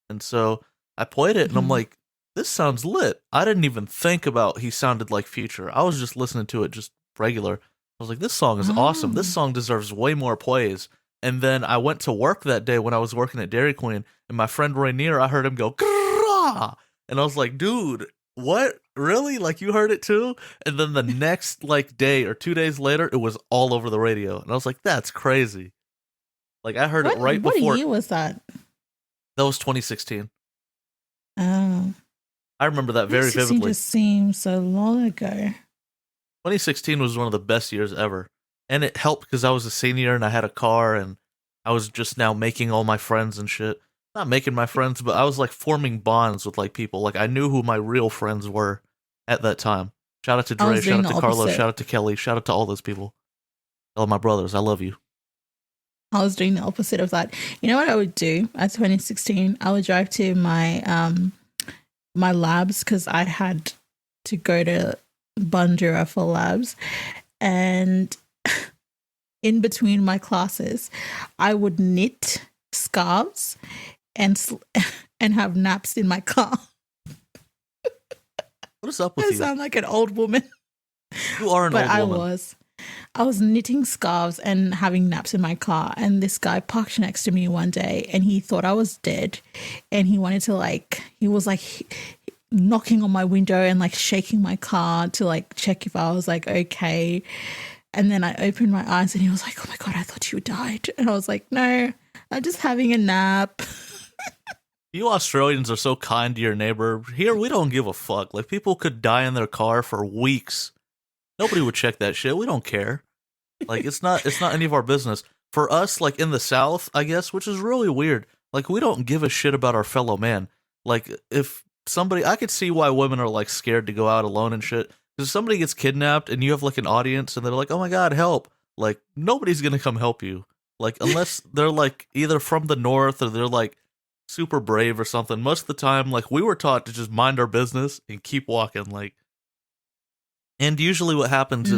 And so I played it, and I'm like, "This sounds lit." I didn't even think about he sounded like Future. I was just listening to it just regular. I was like, "This song is awesome. This song deserves way more plays." And then I went to work that day when I was working at Dairy Queen, and my friend Rainier, I heard him go, "Grrrah!" And I was like, "Dude, what? Really? Like you heard it too?" And then the next like day or 2 days later, it was all over the radio, and I was like, "That's crazy!" Like I heard it right before. What year was that? That was 2016. Oh, I remember that very vividly. It just seems so long ago. 2016 was one of the best years ever, and it helped because I was a senior and I had a car, and I was just now making all my friends and shit. Not making my friends, but I was like forming bonds with like people. Like I knew who my real friends were at that time. Shout out to Dre, shout out to Carlos, shout out to Kelly, shout out to all those people. All my brothers, I love you. I was doing the opposite of that. You know what I would do at 2016? I would drive to my my labs because I had to go to Bundoora for labs, and in between my classes, I would knit scarves and have naps in my car. What is up with you? I sound like an old woman. You are an old woman. I was knitting scarves and having naps in my car, and this guy parked next to me one day and he thought I was dead, and he wanted to he was knocking on my window and like shaking my car to like check if I was like okay. And then I opened my eyes and he was like, "Oh my god, I thought you died." And I was like, "No, I'm just having a nap." You Australians are so kind to your neighbor. Here, we don't give a fuck. Like, people could die in their car for weeks. Nobody would check that shit. We don't care. Like, it's not any of our business. For us, like, in the South, I guess, which is really weird, like, we don't give a shit about our fellow man. Like, if somebody, I could see why women are, like, scared to go out alone and shit. Because if somebody gets kidnapped and you have, like, an audience and they're like, "Oh my god, help." Like, nobody's gonna come help you. Like, unless they're, like, either from the North or they're, like, super brave or something. Most of the time, like, we were taught to just mind our business and keep walking, like. And usually what happens is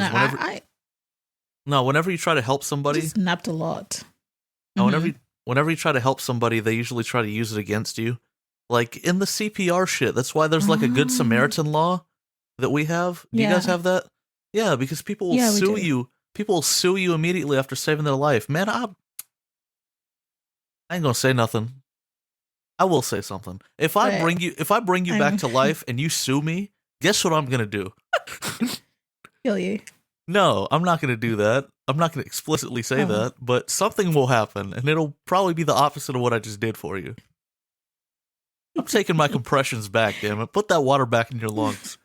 whenever you try to help somebody, just napped a lot. No, whenever you try to help somebody, they usually try to use it against you. Like in the CPR shit, that's why there's like a Good Samaritan law that we have. Do you guys have that? Yeah, because people will sue you People will sue you immediately after saving their life. Man, I ain't gonna say nothing. I will say something. If I bring you back to life and you sue me, guess what I'm gonna do? Kill you. No, I'm not gonna do that. I'm not gonna explicitly say that, but something will happen, and it'll probably be the opposite of what I just did for you. I'm taking my compressions back, damn it. Put that water back in your lungs.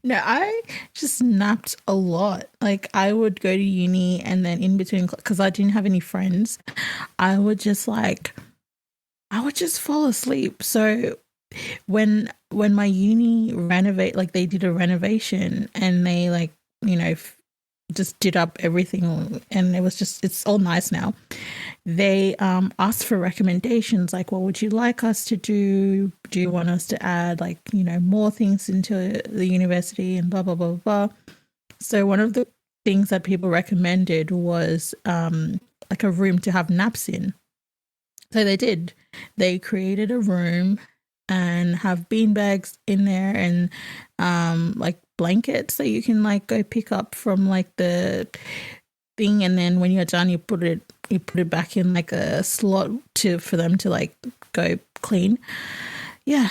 No, I just napped a lot. Like, I would go to uni and then in between, because I didn't have any friends, I would just fall asleep. So when my uni they did a renovation and they just did up everything and it's all nice now. They asked for recommendations, like, what would you like us to do? Do you want us to add more things into the university and blah, blah, blah, blah. So one of the things that people recommended was like a room to have naps in. So they did. They created a room and have beanbags in there and like blankets that you can go pick up from the thing, and then when you're done you put it back in a slot for them to go clean. Yeah.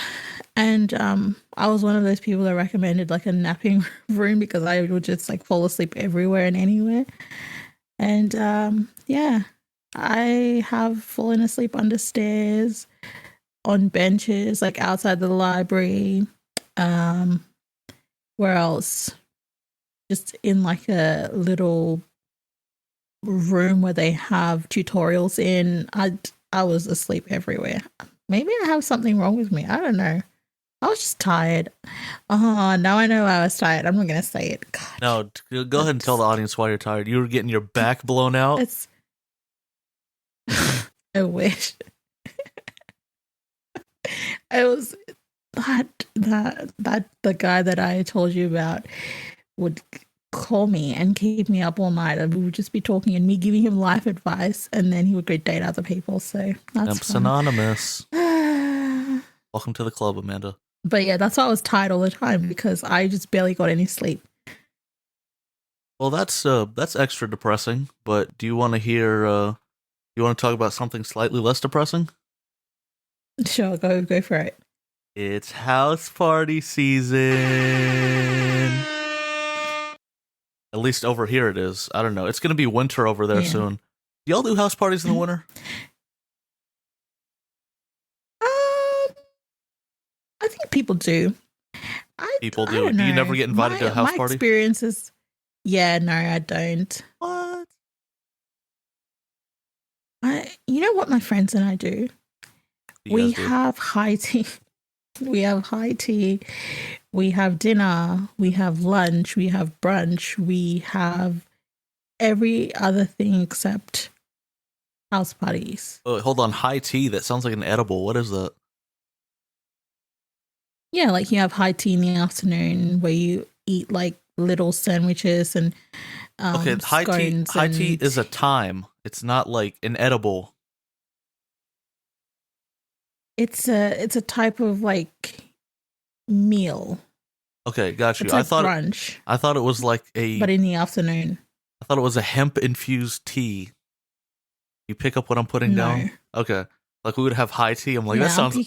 And I was one of those people that recommended a napping room because I would just fall asleep everywhere and anywhere. And yeah, I have fallen asleep under stairs, on benches, outside the library. Where else? Just in a little room where they have tutorials in. I was asleep everywhere. Maybe I have something wrong with me. I don't know. I was just tired. Oh, now I know I was tired. I'm not going to say it. God. No, go ahead and tell the audience why you're tired. You were getting your back blown out. I wish. It was that the guy that I told you about would call me and keep me up all night, and we would just be talking and me giving him life advice, and then he would go date other people. So that's anonymous. Welcome to the club, Amanda. But yeah, that's why I was tired all the time, because I just barely got any sleep. Well, that's extra depressing. But do you want to hear? You want to talk about something slightly less depressing? Sure, go for it. It's house party season. At least over here it is. I don't know. It's going to be winter over there soon. Do y'all do house parties in the winter? I think people do. People do. Do you never get invited to a house party? My experiences. Yeah, no, I don't. What? You know what my friends and I do? We have high tea. We have high tea. We have dinner. We have lunch. We have brunch. We have every other thing except house parties. Oh, hold on. High tea? That sounds like an edible. What is that? Yeah, you have high tea in the afternoon where you eat little sandwiches and okay, high tea is a time. It's not an edible. It's a type of meal. Okay, got you. It's brunch. I thought it was but in the afternoon. I thought it was a hemp infused tea. You pick up what I'm putting down? Okay. We would have high tea. I'm that sounds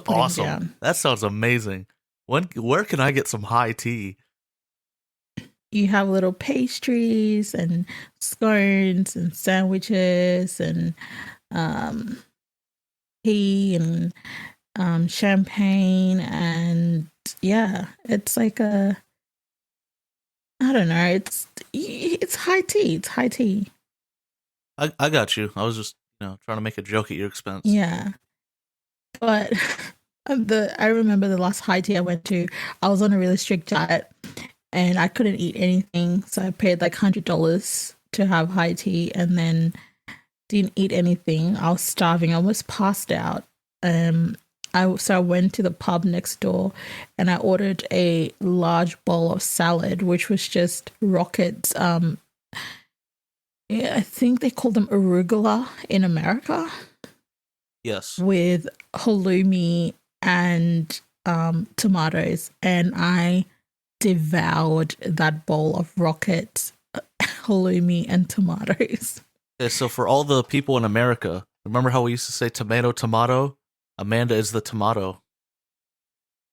awesome. Down. That sounds amazing. Where can I get some high tea? You have little pastries and scones and sandwiches and tea and champagne, and yeah, it's I don't know. It's high tea. It's high tea. I got you. I was just trying to make a joke at your expense. Yeah, but I remember the last high tea I went to. I was on a really strict diet, and I couldn't eat anything, so I paid $100 to have high tea, and then didn't eat anything. I was starving. I almost passed out. So I went to the pub next door, and I ordered a large bowl of salad, which was just rockets. I think they call them arugula in America. Yes. With halloumi and tomatoes, and I devoured that bowl of rocket halloumi and tomatoes. Okay, so for all the people in America, remember how we used to say tomato, tomato? Amanda is the tomato.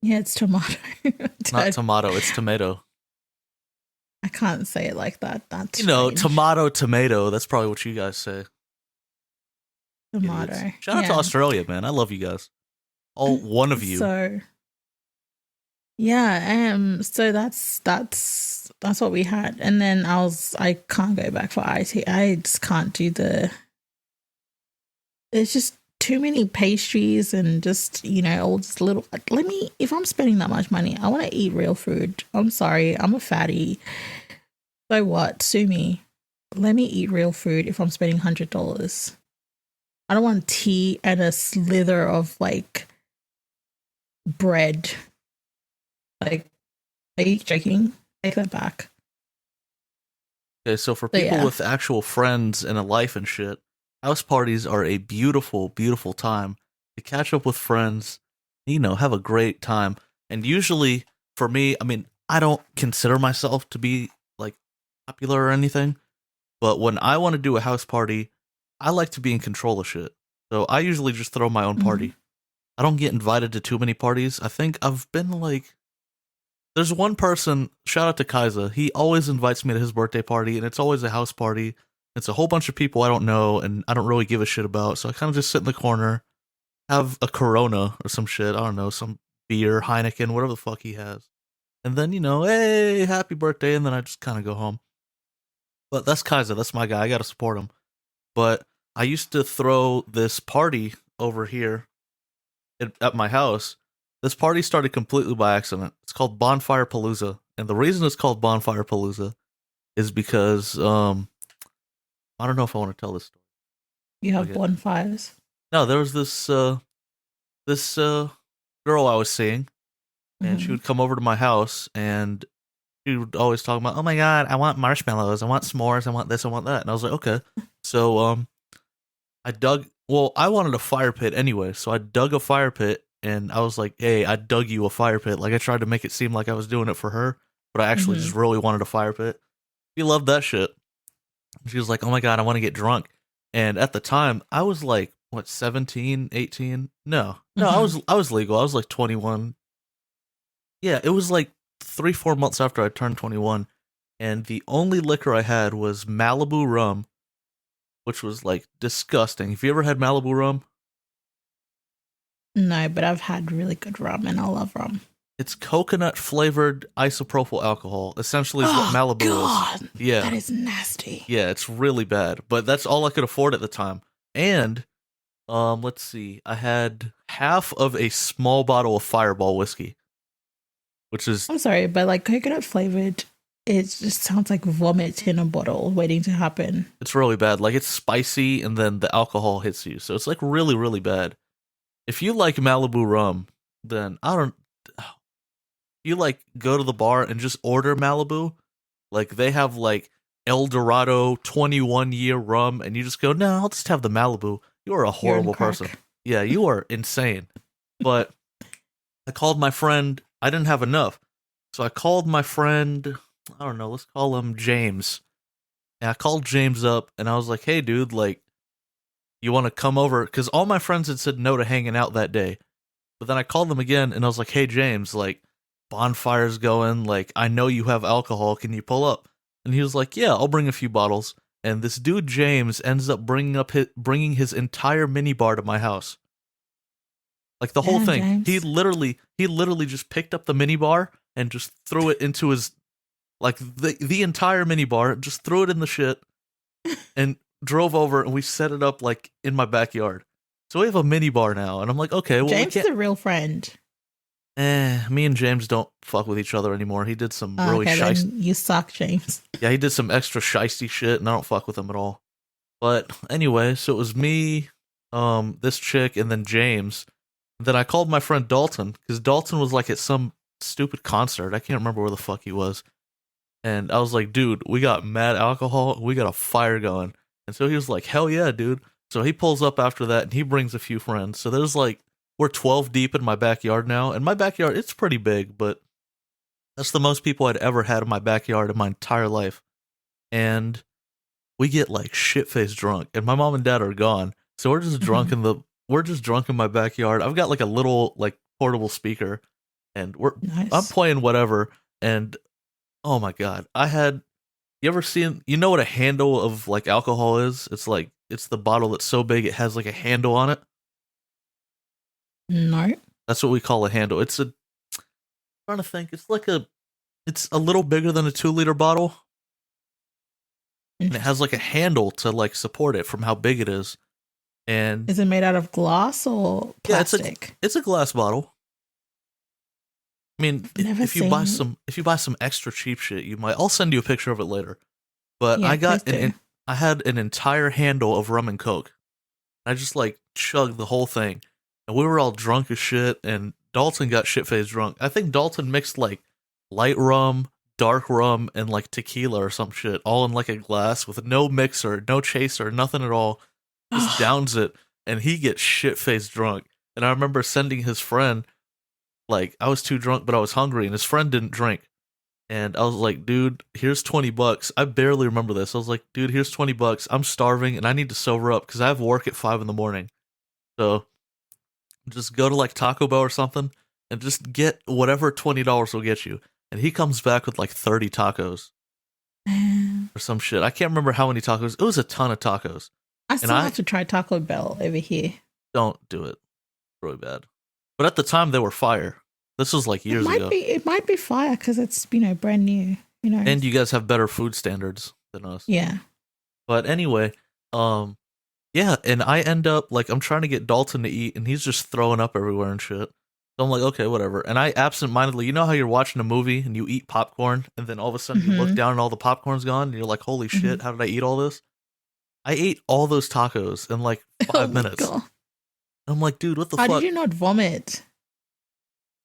Yeah, it's tomato. It's not tomato, it's tomato. I can't say it like that. That's strange. Tomato, tomato. That's probably what you guys say. Tomato. Idiots. Shout out to Australia, man. I love you guys. All one of you. So yeah, so that's what we had. And then I can't go back for IT. I just can't do there's just too many pastries and just, all this little, if I'm spending that much money, I want to eat real food. I'm sorry, I'm a fatty. So what? Sue me. Let me eat real food if I'm spending $100. I don't want tea and a slither of bread. Are you joking? Take that back. Okay, so for people with actual friends and a life and shit, house parties are a beautiful, beautiful time to catch up with friends, have a great time. And usually, for me, I don't consider myself to be, popular or anything, but when I want to do a house party, I like to be in control of shit. So I usually just throw my own party. I don't get invited to too many parties. I think I've been, there's one person, shout out to Kaiser, he always invites me to his birthday party, and it's always a house party. It's a whole bunch of people I don't know and I don't really give a shit about, so I kind of just sit in the corner, have a Corona or some shit, I don't know, some beer, Heineken, whatever the fuck he has. And then, hey, happy birthday, and then I just kind of go home. But that's Kaiser, that's my guy, I gotta support him. But I used to throw this party over here at my house. This party started completely by accident. It's called Bonfire Palooza. And the reason it's called Bonfire Palooza is because, I don't know if I want to tell this story. You have bonfires? No, there was this girl I was seeing, and she would come over to my house, and she would always talk about, oh my god, I want marshmallows, I want s'mores, I want this, I want that. And I was like, okay. So, I wanted a fire pit anyway, so I dug a fire pit, and I was like, hey, I dug you a fire pit. I tried to make it seem like I was doing it for her, but I actually just really wanted a fire pit. She loved that shit. She was like, oh my god, I want to get drunk. And at the time, I was 17, 18? No, I was legal. I was 21. Yeah, it was 3-4 months after I turned 21, and the only liquor I had was Malibu rum, which was disgusting. Have you ever had Malibu rum? No, but I've had really good rum, and I love rum. It's coconut flavored isopropyl alcohol. Essentially, is what Malibu is. Yeah, that is nasty. Yeah, it's really bad. But that's all I could afford at the time. And let's see, I had half of a small bottle of Fireball whiskey, which is, I'm sorry, but coconut flavored, it just sounds like vomit in a bottle waiting to happen. It's really bad. It's spicy, and then the alcohol hits you, so it's really, really bad. If you like Malibu rum, then you go to the bar and just order Malibu. They have El Dorado 21-year rum, and you just go, no, I'll just have the Malibu. You are a horrible person. Yeah, you are insane. But I called my friend. I didn't have enough, so I called my friend. I don't know. Let's call him James. And I called James up, and I was like, hey, dude, you want to come over? Because all my friends had said no to hanging out that day. But then I called them again, and I was like, hey, James, bonfire's going. I know you have alcohol. Can you pull up? And he was like, yeah, I'll bring a few bottles. And this dude, James, ends up bringing his entire minibar to my house. The whole thing. James. He literally just picked up the minibar and just threw it into his, the entire minibar, just threw it in the shit and drove over, and we set it up in my backyard. So we have a minibar now, and I'm like, okay, well, James is a real friend. Me and James don't fuck with each other anymore. He did some really shiesty. You suck, James. Yeah, he did some extra shiesty shit, and I don't fuck with him at all. But anyway, so it was me, this chick, and then James. Then I called my friend Dalton, because Dalton was at some stupid concert. I can't remember where the fuck he was. And I was like, dude, we got mad alcohol. We got a fire going. And so he was like, hell yeah, dude. So he pulls up after that, and he brings a few friends. So there's we're 12 deep in my backyard now. And my backyard, it's pretty big, but That's the most people I'd ever had in my backyard in my entire life. And we get like shit faced drunk, and my mom and dad are gone. So we're just drunk in my backyard. I've got like a little like portable speaker, and I'm Nice. playing whatever. And oh my god, you ever seen, you know what a handle of like alcohol is? It's like it's the bottle that's so big it has like a handle on it. No. That's what we call a handle. Trying to think. It's a little bigger than a 2 liter bottle, and it has like a handle to like support it from how big it is. And Is it made out of glass or yeah, plastic? it's a glass bottle. I mean, I've never if you buy some extra cheap shit, you might. I'll send you a picture of it later. But Yeah, please do. I had an entire handle of rum and coke. I just like chugged the whole thing, and we were all drunk as shit. And Dalton got shit faced drunk. I think Dalton mixed like light rum, dark rum, and like tequila or some shit, all in like a glass with no mixer, no chaser, nothing at all. Just downs it, and he gets shit faced drunk. And I remember sending his friend, like, I was too drunk, but I was hungry, and his friend didn't drink. And I was like, dude, here's $20. I barely remember this. I was like, dude, here's $20. I'm starving, and I need to sober up because I have work at 5 in the morning. So just go to like Taco Bell or something and just get whatever $20 will get you. And he comes back with like 30 tacos or some shit. I can't remember how many tacos. It was a ton of tacos. I still have to try Taco Bell over here. Don't do it. Really bad. But at the time, they were fire. This was like years ago. It might be fire because it's, brand new, And you guys have better food standards than us. Yeah. But anyway, yeah, and I end up, like, I'm trying to get Dalton to eat, and he's just throwing up everywhere and shit. So I'm like, okay, whatever. And I absentmindedly, you know how you're watching a movie and you eat popcorn, and then all of a sudden you look down and all the popcorn's gone, and you're like, holy shit, how did I eat all this? I ate all those tacos in like 5 minutes. God. I'm like, dude, what the How fuck? did you not vomit?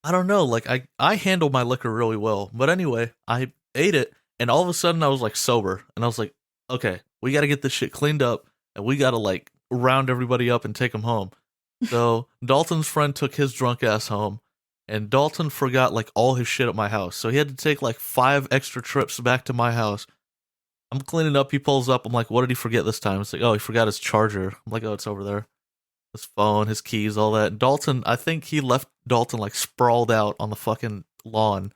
I don't know. Like, I handle my liquor really well. But anyway, I ate it, and all of a sudden I was like sober. And I was like, okay, we got to get this shit cleaned up, and we got to like round everybody up and take them home. So Dalton's friend took his drunk ass home, and Dalton forgot like all his shit at my house. So he had to take like 5 extra trips back to my house. I'm cleaning up. He pulls up. I'm like, what did he forget this time? It's like, oh, he forgot his charger. I'm like, oh, it's over there. His phone, his keys, all that. And Dalton, I think he left Dalton like sprawled out on the fucking lawn,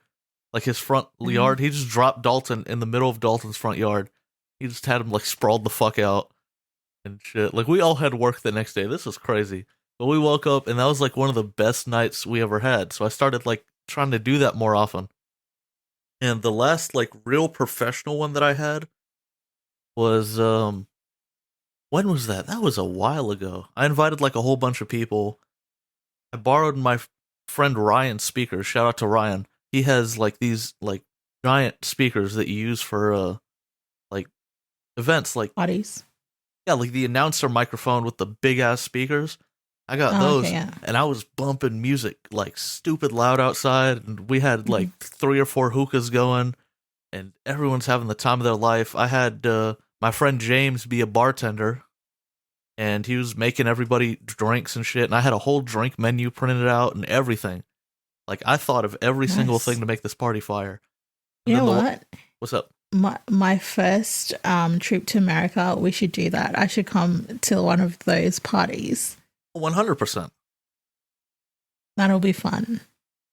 like his front yard. He just dropped Dalton in the middle of Dalton's front yard. He just had him like sprawled the fuck out and shit. Like, we all had work the next day. This was crazy. But we woke up, and that was like one of the best nights we ever had. So I started like trying to do that more often. And the last like real professional one that I had was when was that? That was a while ago. I invited like a whole bunch of people. I borrowed my friend Ryan's speakers. Shout out to Ryan. He has like these like giant speakers that you use for like events, like Parties. yeah, like the announcer microphone with the big ass speakers. I got those, okay, yeah. and I was bumping music like stupid loud outside, and we had like 3 or 4 hookahs going, and everyone's having the time of their life. I had my friend James be a bartender, and he was making everybody drinks and shit, and I had a whole drink menu printed out and everything. Like, I thought of every single thing to make this party fire. And you know what? What's up? My first trip to America, we should do that. I should come to one of those parties. 100%. That'll be fun.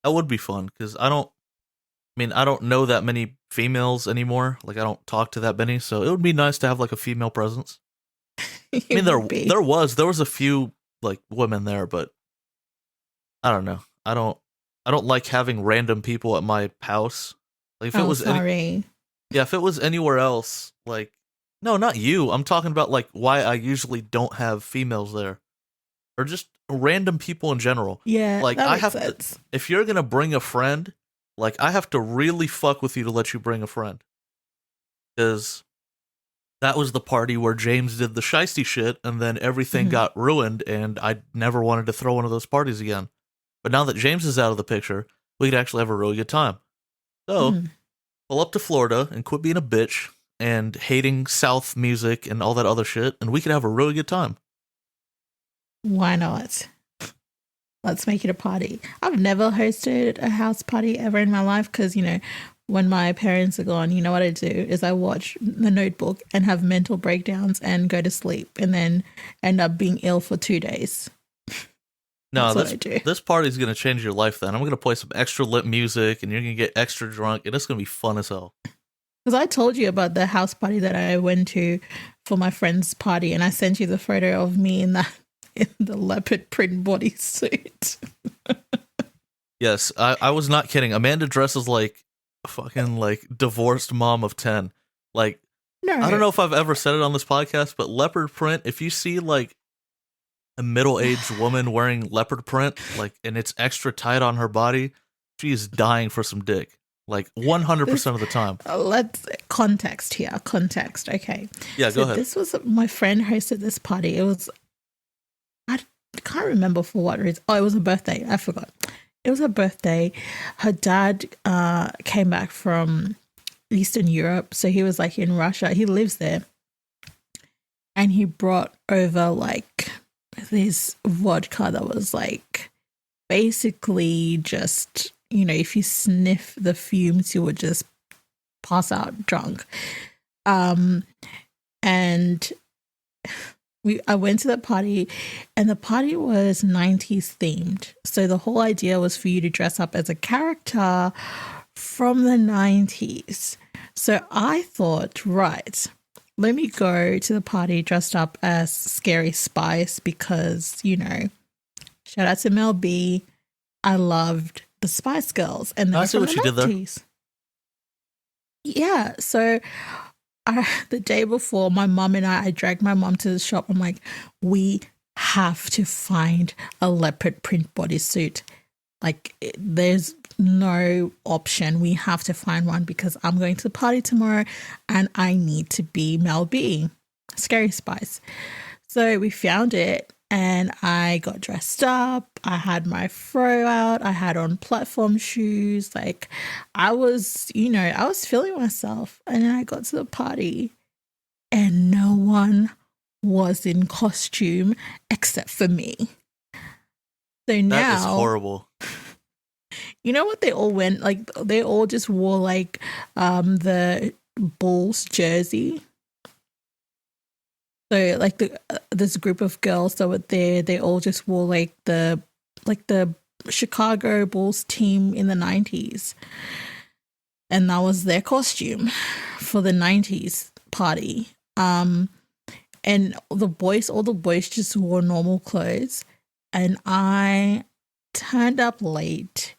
That would be fun, because I don't know that many females anymore. Like, I don't talk to that many, so it would be nice to have like a female presence. I mean, there was a few like women there, but I don't know. I don't like having random people at my house. Like, if it was if it was anywhere else, like, no, not you. I'm talking about like why I usually don't have females there, or just random people in general. Yeah, like that I makes have sense. to, if you're gonna bring a friend, like, I have to really fuck with you to let you bring a friend, because that was the party where James did the shiesty shit, and then everything got ruined, and I never wanted to throw one of those parties again. But now that James is out of the picture, we could actually have a really good time. So, pull up to Florida and quit being a bitch and hating South music and all that other shit, and we could have a really good time. Why not? Let's make it a party. I've never hosted a house party ever in my life because, when my parents are gone, you know what I do is I watch The Notebook and have mental breakdowns and go to sleep and then end up being ill for 2 days. No, That's what I do. this party's gonna change your life. Then I'm gonna play some extra lit music, and you're gonna get extra drunk, and it's gonna be fun as hell. Because I told you about the house party that I went to for my friend's party, and I sent you the photo of me in the leopard print bodysuit. Yes, I was not kidding. Amanda dresses like a fucking like divorced mom of 10. Like, No, I don't know if I've ever said it on this podcast, but leopard print, if you see like a middle-aged woman wearing leopard print, like, and it's extra tight on her body, she is dying for some dick. Like 100% of the time. Let's context here. Context. Okay. Yeah, go ahead. This was my friend hosted this party. It was, I can't remember for what reason. Oh, it was a birthday. I forgot. It was her birthday. Her dad came back from Eastern Europe. So he was like in Russia. He lives there. And he brought over like this vodka that was like basically just, if you sniff the fumes, you would just pass out drunk. And I went to the party, and the party was 90s themed. So the whole idea was for you to dress up as a character from the 90s. So I thought, right, let me go to the party dressed up as Scary Spice because, shout out to Mel B. I loved the Spice Girls. And I see what you did there. Yeah, so the day before, my mom and I dragged my mom to the shop. I'm like, we have to find a leopard print bodysuit. Like, there's no option. We have to find one because I'm going to the party tomorrow and I need to be Mel B, Scary Spice. So we found it and I got dressed up. I had my fro out. I had on platform shoes. Like, I was, I was feeling myself. And then I got to the party and no one was in costume except for me. So now, that is horrible. You know what they all went? Like, they all just wore like the Bulls jersey. So like this group of girls that were there, they all just wore like the Chicago Bulls team in the 90s. And that was their costume for the 90s party. And all the boys just wore normal clothes. And I turned up late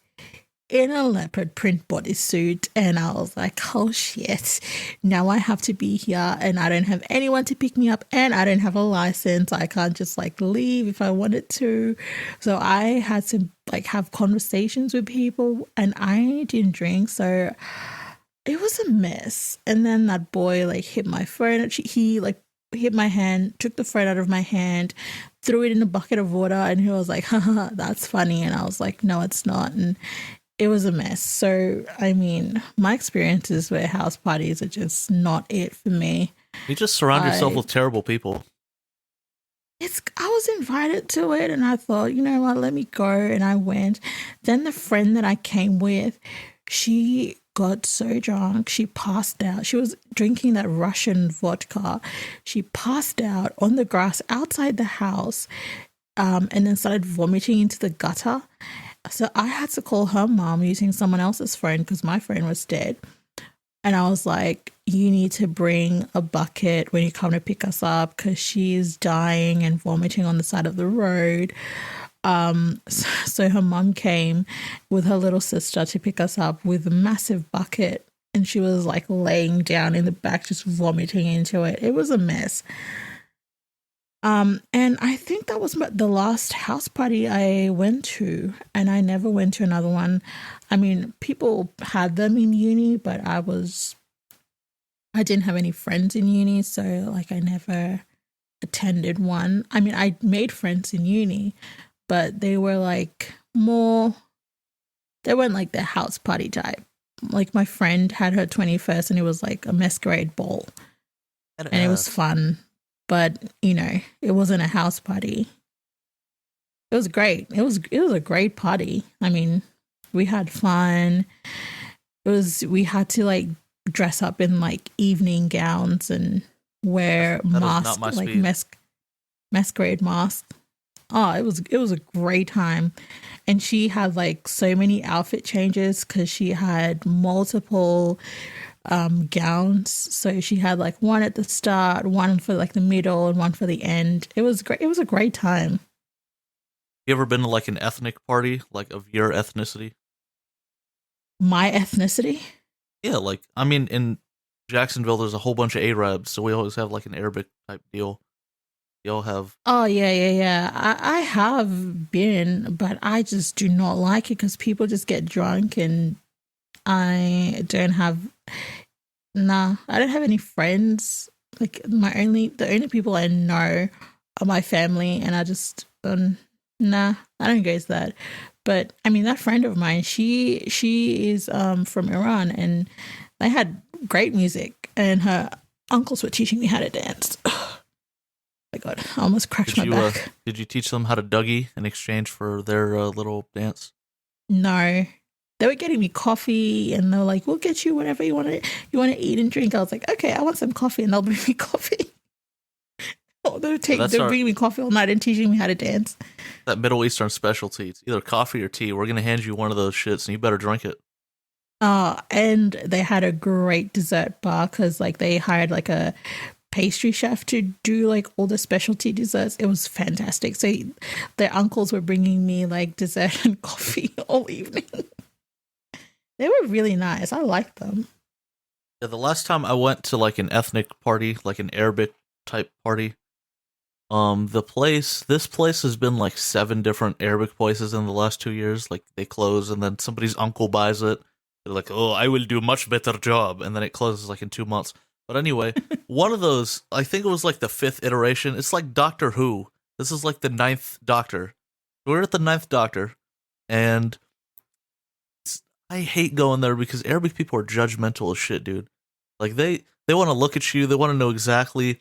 in a leopard print bodysuit, and I was like, oh shit, now I have to be here and I don't have anyone to pick me up and I don't have a license. I can't just like leave if I wanted to. So I had to like have conversations with people, and I didn't drink, so it was a mess. And then that boy like hit my phone. He like hit my hand, took the phone out of my hand, threw it in a bucket of water, and he was like, haha, that's funny. And I was like, no, it's not. And it was a mess. So, I mean, my experiences with house parties are just not it for me. You just surround yourself with terrible people. I was invited to it and I thought, you know what, let me go. And I went. Then the friend that I came with, she got so drunk, she passed out. She was drinking that Russian vodka. She passed out on the grass outside the house and then started vomiting into the gutter. So I had to call her mom using someone else's phone because my phone was dead. And I was like, you need to bring a bucket when you come to pick us up because she's dying and vomiting on the side of the road. So her mom came with her little sister to pick us up with a massive bucket. And she was like laying down in the back, just vomiting into it. It was a mess. And I think that was the last house party I went to, and I never went to another one. I mean, people had them in uni, but I didn't have any friends in uni, so like I never attended one. I mean, I made friends in uni, but they were like they weren't like the house party type. Like my friend had her 21st and it was like a masquerade ball and it was fun. But, it wasn't a house party. It was great. It was a great party. I mean, we had fun. We had to like dress up in like evening gowns and wear That is not masks, my like speed. masquerade masks. Oh, it was a great time. And she had like so many outfit changes because she had multiple gowns. So she had like one at the start, one for like the middle, and one for the end. It was great. It was a great time. You ever been to like an ethnic party, like of your ethnicity? My ethnicity. Yeah, like I mean, in Jacksonville, there's a whole bunch of Arabs, so we always have like an Arabic type deal. You all have. Oh yeah, yeah, yeah. I have been, but I just do not like it because people just get drunk, and I don't have. Nah, I don't have any friends. Like the only people I know are my family, and I just nah, I don't go to that. But I mean, that friend of mine, she is from Iran, and they had great music, and her uncles were teaching me how to dance. My God, I almost cracked my back. Did you teach them how to Dougie in exchange for their little dance? No, they were getting me coffee, and they were like, "We'll get you whatever you want to eat and drink." I was like, "Okay, I want some coffee," and they'll bring me coffee. They're bringing me coffee all night and teaching me how to dance. That Middle Eastern specialty. It's either coffee or tea. We're gonna hand you one of those shits, and you better drink it. And they had a great dessert bar because like they hired like a pastry chef to do like all the specialty desserts. It was fantastic. So their uncles were bringing me like dessert and coffee all evening. They were really nice. I liked them. Yeah, the last time I went to like an ethnic party, like an Arabic type party, this place has been like 7 different Arabic places in the last 2 years. Like they close and then somebody's uncle buys it. They're like, "Oh, I will do a much better job," and then it closes like in 2 months. But anyway, one of those, I think it was like the 5th iteration. It's like Doctor Who. This is like the 9th Doctor. We're at the 9th Doctor, and I hate going there because Arabic people are judgmental as shit, dude. Like they want to look at you. They want to know exactly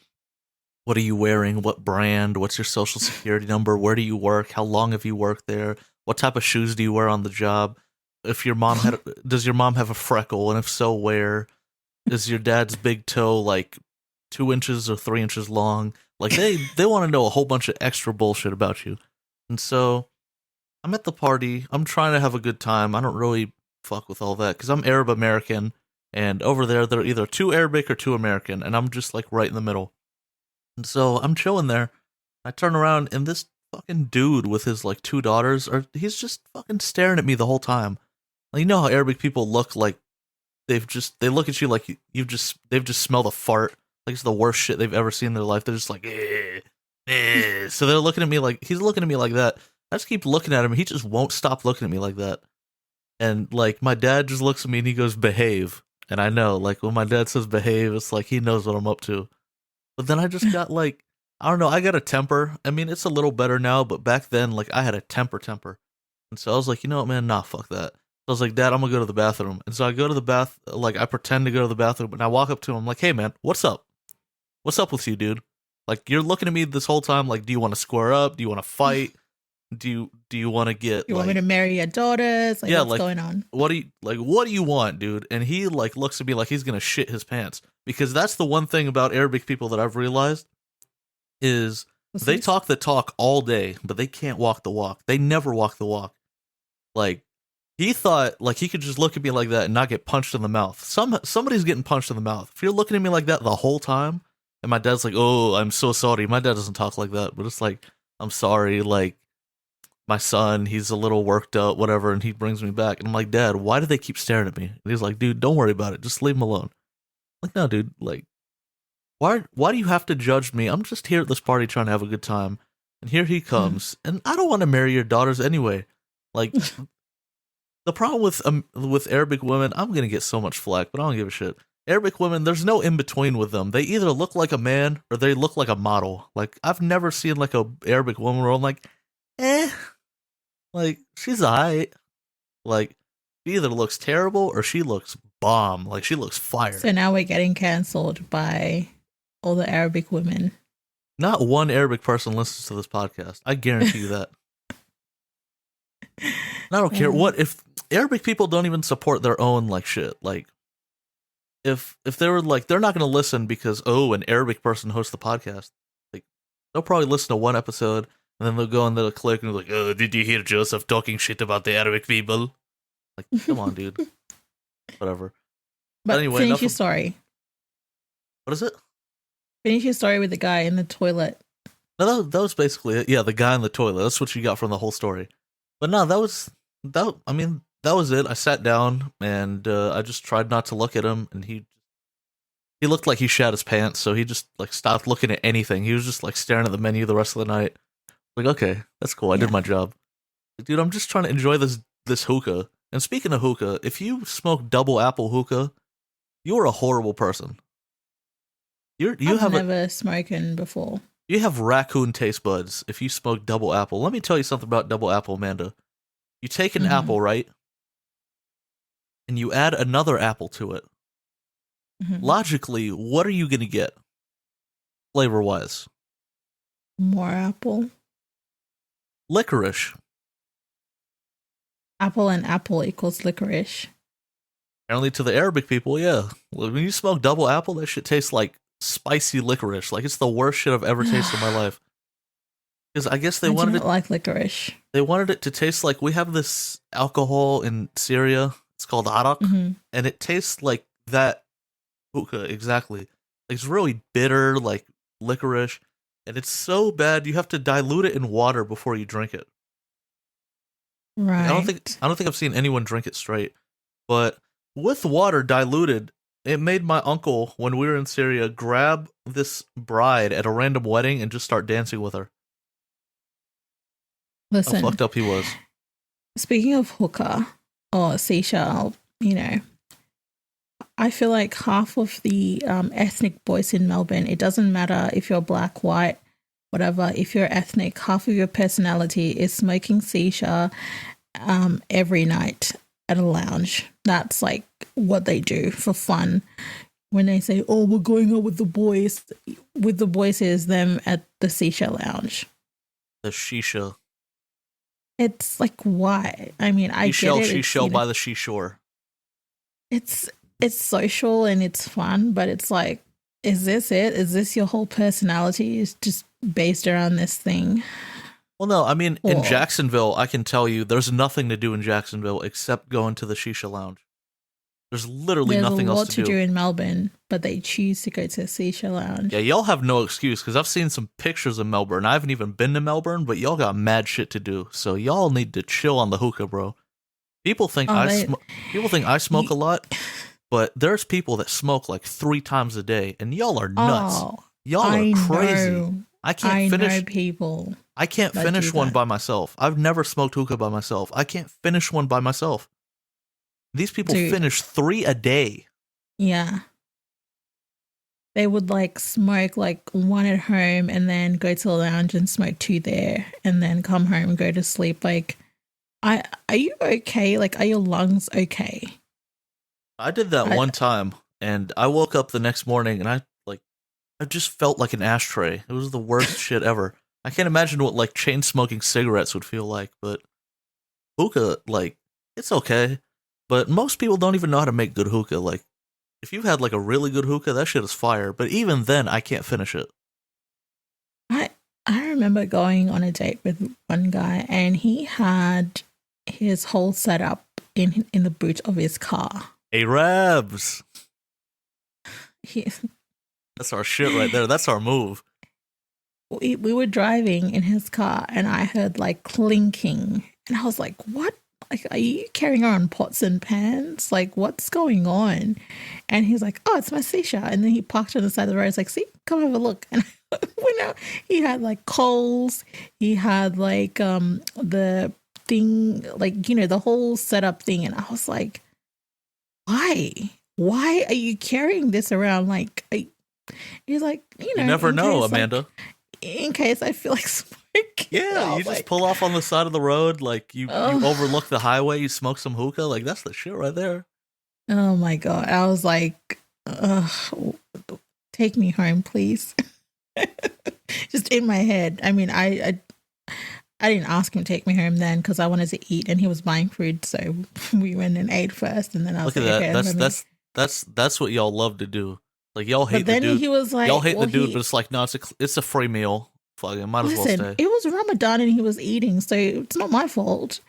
what are you wearing, what brand, what's your social security number, where do you work, how long have you worked there, what type of shoes do you wear on the job, if your mom does your mom have a freckle, and if so, where? Is your dad's big toe like 2 inches or 3 inches long? Like they want to know a whole bunch of extra bullshit about you. And so I'm at the party. I'm trying to have a good time. I don't really fuck with all that because I'm Arab American, and over there they're either too Arabic or too American, and I'm just like right in the middle. And so I'm chilling there. I turn around, and this fucking dude with his like 2 daughters, he's just fucking staring at me the whole time. Like, you know how Arabic people look like they look at you like they've just smelled a fart. Like it's the worst shit they've ever seen in their life. They're just like, eh, eh. So they're looking at me like, he's looking at me like that. I just keep looking at him. He just won't stop looking at me like that. And like my dad just looks at me and he goes, "Behave." And I know, like when my dad says behave, it's like he knows what I'm up to. But then I just got like, I don't know, I got a temper. I mean, it's a little better now, but back then, like I had a temper. And so I was like, you know what, man, nah, fuck that. I was like, "Dad, I'm gonna go to the bathroom." And so I go to the like I pretend to go to the bathroom, and I walk up to him, I'm like, "Hey, man, what's up? What's up with you, dude? Like, you're looking at me this whole time. Like, do you want to square up? Do you want to fight? Do you want to get? You want me to marry your daughters? Like, yeah, what's going on? What do you want, dude?" And he like looks at me like he's gonna shit his pants because that's the one thing about Arabic people that I've realized is they talk the talk all day, but they can't walk the walk. They never walk the walk. Like. He thought like he could just look at me like that and not get punched in the mouth. Somebody's getting punched in the mouth. If you're looking at me like that the whole time, and my dad's like, "Oh, I'm so sorry." My dad doesn't talk like that, but it's like, "I'm sorry." Like my son, he's a little worked up, whatever, and he brings me back, and I'm like, "Dad, why do they keep staring at me?" And he's like, "Dude, don't worry about it. Just leave him alone." I'm like, no, dude, like, why do you have to judge me? I'm just here at this party trying to have a good time, and here he comes, and I don't want to marry your daughters anyway. Like. The problem with Arabic women, I'm gonna get so much flack, but I don't give a shit. Arabic women, there's no in between with them. They either look like a man or they look like a model. Like I've never seen like a Arabic woman where I'm like, like she's alright. Like she either looks terrible or she looks bomb. Like she looks fire. So now we're getting cancelled by all the Arabic women. Not one Arabic person listens to this podcast. I guarantee you that. And I don't care what if Arabic people don't even support their own like shit. Like if they were like they're not going to listen because an Arabic person hosts the podcast. Like they'll probably listen to one episode and then they'll go and they'll click and they're like, "Oh, did you hear Joseph talking shit about the Arabic people?" Like, come on, dude. Whatever. But anyway, finish your story. What is it? Finish your story with the guy in the toilet. No, that was basically it. Yeah, the guy in the toilet. That's what you got from the whole story. But no, that was it. I sat down and I just tried not to look at him, and he looked like he shat his pants, so he just like stopped looking at anything. He was just like staring at the menu the rest of the night. Like, okay, that's cool. I did my job. Like, dude, I'm just trying to enjoy this hookah. And speaking of hookah, if you smoke double apple hookah, you're a horrible person. I've never smoking before. You have raccoon taste buds if you smoke double apple. Let me tell you something about double apple, Amanda. You take an apple, right? And you add another apple to it. Logically, what are you going to get? Flavor-wise? More apple. Licorice. Apple and apple equals licorice. Apparently to the Arabic people, yeah. When you smoke double apple, that shit tastes like spicy licorice. Like it's the worst shit I've ever tasted in my life. Because I guess they wanted it like licorice. They wanted it to taste like we have this alcohol in Syria. It's called arak, and it tastes like that hookah exactly. Like it's really bitter, like licorice, and it's so bad you have to dilute it in water before you drink it. Right. I don't think I've seen anyone drink it straight, but with water diluted, it made my uncle, when we were in Syria, grab this bride at a random wedding and just start dancing with her. Listen, how fucked up he was. Speaking of hookah or shisha, I feel like half of the ethnic boys in Melbourne, it doesn't matter if you're black, white, whatever, if you're ethnic, half of your personality is smoking shisha every night at a lounge. That's like what they do for fun. When they say, "Oh, we're going out with the boys," is them at the shisha lounge. The shisha. It's like, why? I mean, I get it. She shall by the seashore. It's social and it's fun, but it's like, is this it? Is this your whole personality? Is just based around this thing? Well, no, I mean, in Jacksonville, I can tell you there's nothing to do in Jacksonville except going to the shisha lounge. There's literally nothing else to do. There's a lot to do in Melbourne, but they choose to go to a shisha lounge. Yeah, y'all have no excuse, because I've seen some pictures of Melbourne. I haven't even been to Melbourne, but y'all got mad shit to do. So y'all need to chill on the hookah, bro. People think I smoke a lot, but there's people that smoke like 3 times a day, and y'all are nuts. Y'all are crazy. I can't finish one by myself. I've never smoked hookah by myself. I can't finish one by myself. These people finish 3 a day. Yeah. They would like smoke like 1 at home and then go to the lounge and smoke 2 there and then come home and go to sleep. Like, are you okay? Like, are your lungs okay? I did that one time and I woke up the next morning and I just felt like an ashtray. It was the worst shit ever. I can't imagine what like chain smoking cigarettes would feel like, but hookah, like, it's okay. But most people don't even know how to make good hookah. Like, if you've had like a really good hookah, that shit is fire. But even then, I can't finish it. I remember going on a date with one guy, and he had his whole setup in the boot of his car. Arabs. That's our shit right there. That's our move. We were driving in his car, and I heard like clinking, and I was like, "What? Like, are you carrying around pots and pans? Like, what's going on?" And he's like, "Oh, it's my shisha." And then he parked on the side of the road. He's like, "See, come have a look." And went out. He had like coals. He had like the thing, like, the whole setup thing. And I was like, "Why? Why are you carrying this around?" Like, he's like, you never know, Amanda. In case I feel like smoking. Yeah, you just pull off on the side of the road, like you overlook the highway, you smoke some hookah, like that's the shit right there. Oh my God. I was like, take me home, please. Just in my head. I mean, I didn't ask him to take me home then because I wanted to eat and he was buying food. So we went and ate first, and then I was Look at like, that. okay, That's what y'all love to do. Like y'all But hate the then dude. he was like, Y'all hate well, the dude, but it's like no, it's a free meal. Fucking might as well listen, stay. it was Ramadan and he was eating, so it's not my fault.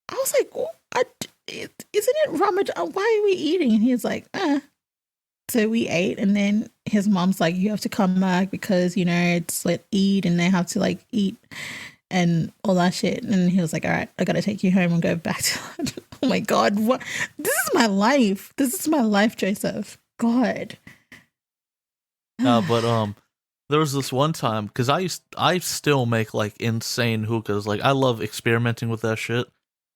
I was like, isn't it Ramadan? Why are we eating? And he was like, So we ate, and then his mom's like, you have to come back because, you know, it's like Eid and they have to like eat and all that shit. And he was like, all right, I got to take you home and go back to Oh my God. What? This is my life. This is my life, Joseph. God. But there was this one time because I still make like insane hookahs. Like I love experimenting with that shit.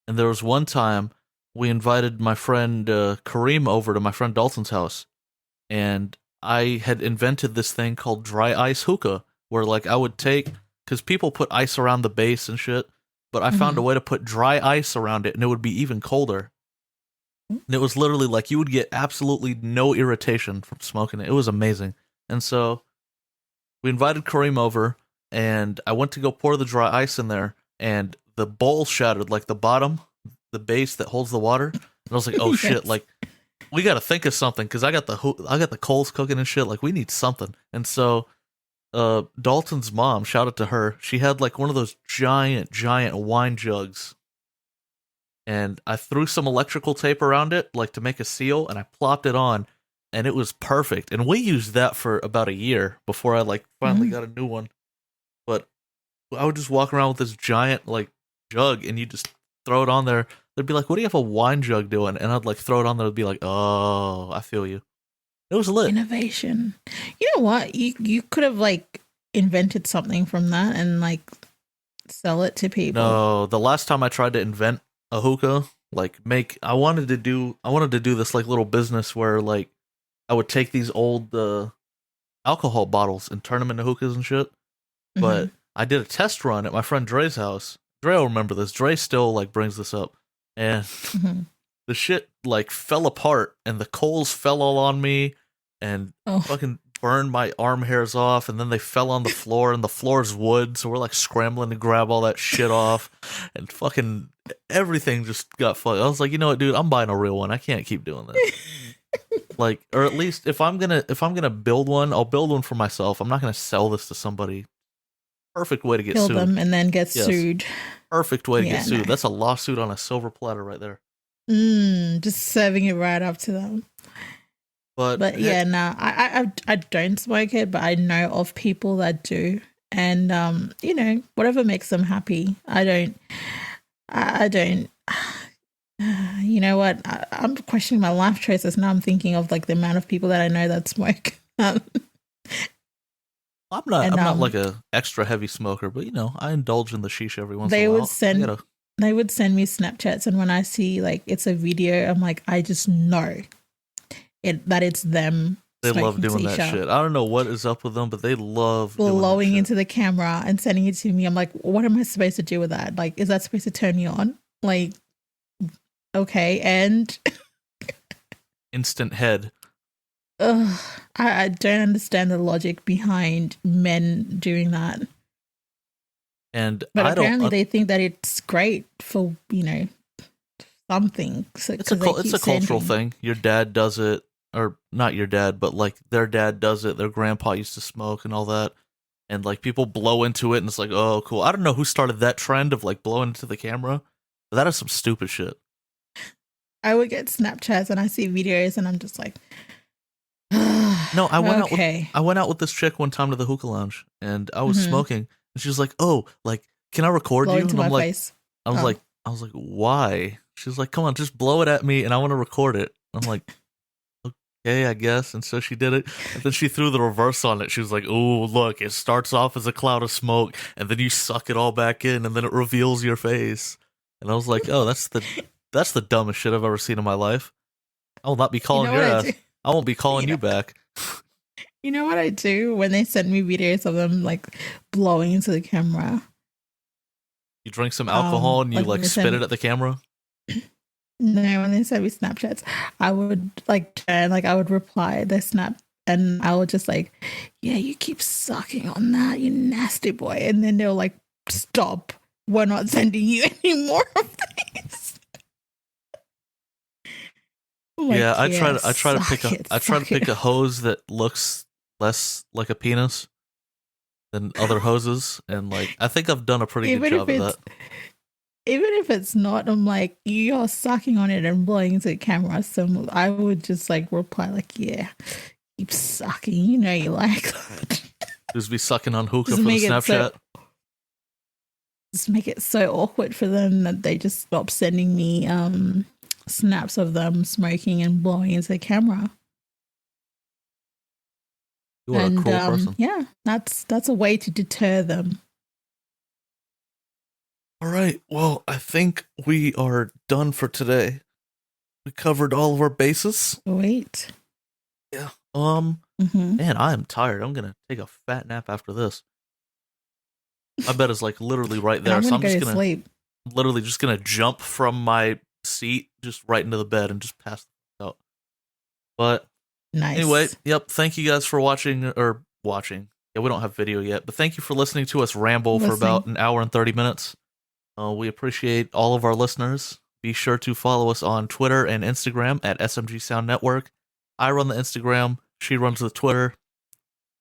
And there was one time we invited my friend Kareem over to my friend Dalton's house, and I had invented this thing called dry ice hookah, where like I would take, because people put ice around the base and shit, but I found a way to put dry ice around it, and it would be even colder. And it was literally like you would get absolutely no irritation from smoking it. It was amazing. And so we invited Kareem over, and I went to go pour the dry ice in there, and the bowl shattered, like the bottom, the base that holds the water. And I was like, oh shit, like we got to think of something because I got the coals cooking and shit. Like we need something. And so Dalton's mom, shout out to her, she had like one of those giant wine jugs, and I threw some electrical tape around it like to make a seal, and I plopped it on, and it was perfect. And we used that for about a year before I like finally got a new one. But I would just walk around with this giant like jug, and you just throw it on there. They'd be like, what do you have a wine jug doing? And I'd like throw it on there and be like, oh, I feel you. It was lit. Innovation. You know what? You could have like invented something from that and like sell it to people. No, the last time I tried to invent a hookah, like I wanted to do this like little business where like I would take these old alcohol bottles and turn them into hookahs and shit. But I did a test run at my friend Dre's house. Dre will remember this. Dre still like brings this up. And the shit like fell apart, and the coals fell all on me and fucking burned my arm hairs off, and then they fell on the floor, and the floor's wood, so we're like scrambling to grab all that shit off, and fucking everything just got fucked. I was like, you know what, dude, I'm buying a real one. I can't keep doing this. Like, or at least if I'm gonna build one, I'll build one for myself. I'm not gonna sell this to somebody. Perfect way to get Kill sued. them and then get sued. Perfect way to get sued. No. That's a lawsuit on a silver platter right there. Just serving it right up to them. But yeah, no, I don't smoke it, but I know of people that do, and you know, whatever makes them happy. I don't. You know what? I'm questioning my life choices now. I'm thinking of like the amount of people that I know that smoke. I'm not like a extra heavy smoker, but you know, I indulge in the shisha every once in a while. They would send me Snapchats, and when I see like it's a video, I'm like, I just know that it's them. They love doing that shit. I don't know what is up with them, but they love blowing into the camera and sending it to me. I'm like, what am I supposed to do with that? Like, is that supposed to turn you on? Like, okay, and instant head. I don't understand the logic behind men doing that. But apparently they think that it's great for, you know, something. So, it's a cultural thing. Your dad does it, or not your dad, but like their dad does it. Their grandpa used to smoke and all that. And like people blow into it and it's like, oh, cool. I don't know who started that trend of like blowing into the camera, but that is some stupid shit. I would get Snapchats and I see videos and I'm just like, no, I went out with this chick one time to the hookah lounge, and I was smoking, and she was like, "Oh, like, can I record you?" And I'm like, I was like, "Why?" She's like, "Come on, just blow it at me, and I want to record it." I'm like, "Okay, I guess." And so she did it, and then she threw the reverse on it. She was like, "Oh, look, it starts off as a cloud of smoke, and then you suck it all back in, and then it reveals your face." And I was like, "Oh, that's the dumbest shit I've ever seen in my life. I will not be calling your ass. I won't be calling you back." You know what I do when they send me videos of them like blowing into the camera? You drink some alcohol and you like spit it at the camera? No, when they send me Snapchats, I would I would reply their snap, and I would just like, yeah, you keep sucking on that, you nasty boy. And then they'll like stop we're not sending you any more of these. Yeah, I try to suck pick it. a hose that looks less like a penis than other hoses, and like I think I've done a pretty good job of that. Even if it's not, I'm like, you're sucking on it and blowing into the camera. So I would just like reply like, yeah, keep sucking. You know you like that. Just be sucking on hookah for the Snapchat. Just make it so awkward for them that they just stop sending me snaps of them smoking and blowing into the camera. You are a cruel person. Yeah, that's a way to deter them. All right. Well, I think we are done for today. We covered all of our bases. Wait. Yeah. Man, I am tired. I'm gonna take a fat nap after this. My bed is like literally right there, so I'm just gonna sleep. Literally just gonna jump from my seat just right into the bed and just pass out. But nice. Anyway, yep. Thank you guys for watching. Yeah, we don't have video yet, but thank you for listening to us ramble for about an hour and 30 minutes. We appreciate all of our listeners. Be sure to follow us on Twitter and Instagram at SMG Sound Network. I run the Instagram. She runs the Twitter.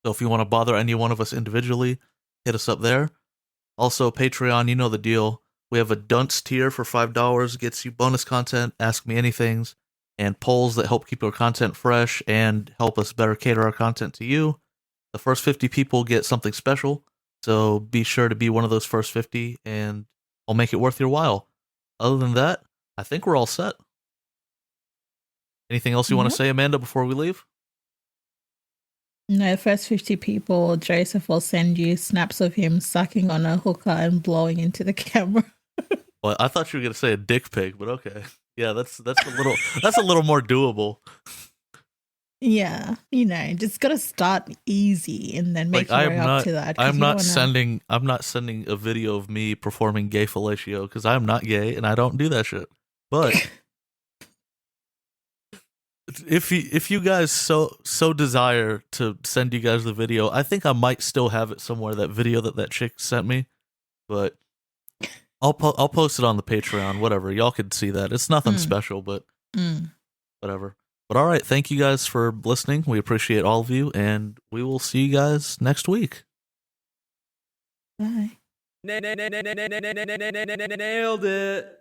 So if you want to bother any one of us individually, hit us up there. Also, Patreon, you know the deal. We have a dunce tier for $5. Gets you bonus content, Ask Me Anythings, and polls that help keep our content fresh and help us better cater our content to you. The first 50 people get something special. So be sure to be one of those first 50 and I'll make it worth your while. Other than that, I think we're all set. Anything else you want to say, Amanda, before we leave? No, first 50 people, Joseph will send you snaps of him sucking on a hookah and blowing into the camera. Well, I thought you were going to say a dick pic, but okay. Yeah, that's a little more doable. Yeah, just gotta start easy and then make your way up to that. I'm not sending a video of me performing gay fellatio because I'm not gay and I don't do that shit. But if you guys so desire to send you guys the video, I think I might still have it somewhere. That video that chick sent me, but I'll post it on the Patreon. Whatever, y'all can see that. It's nothing special, but whatever. But all right, thank you guys for listening. We appreciate all of you, and we will see you guys next week. Bye. Nailed it.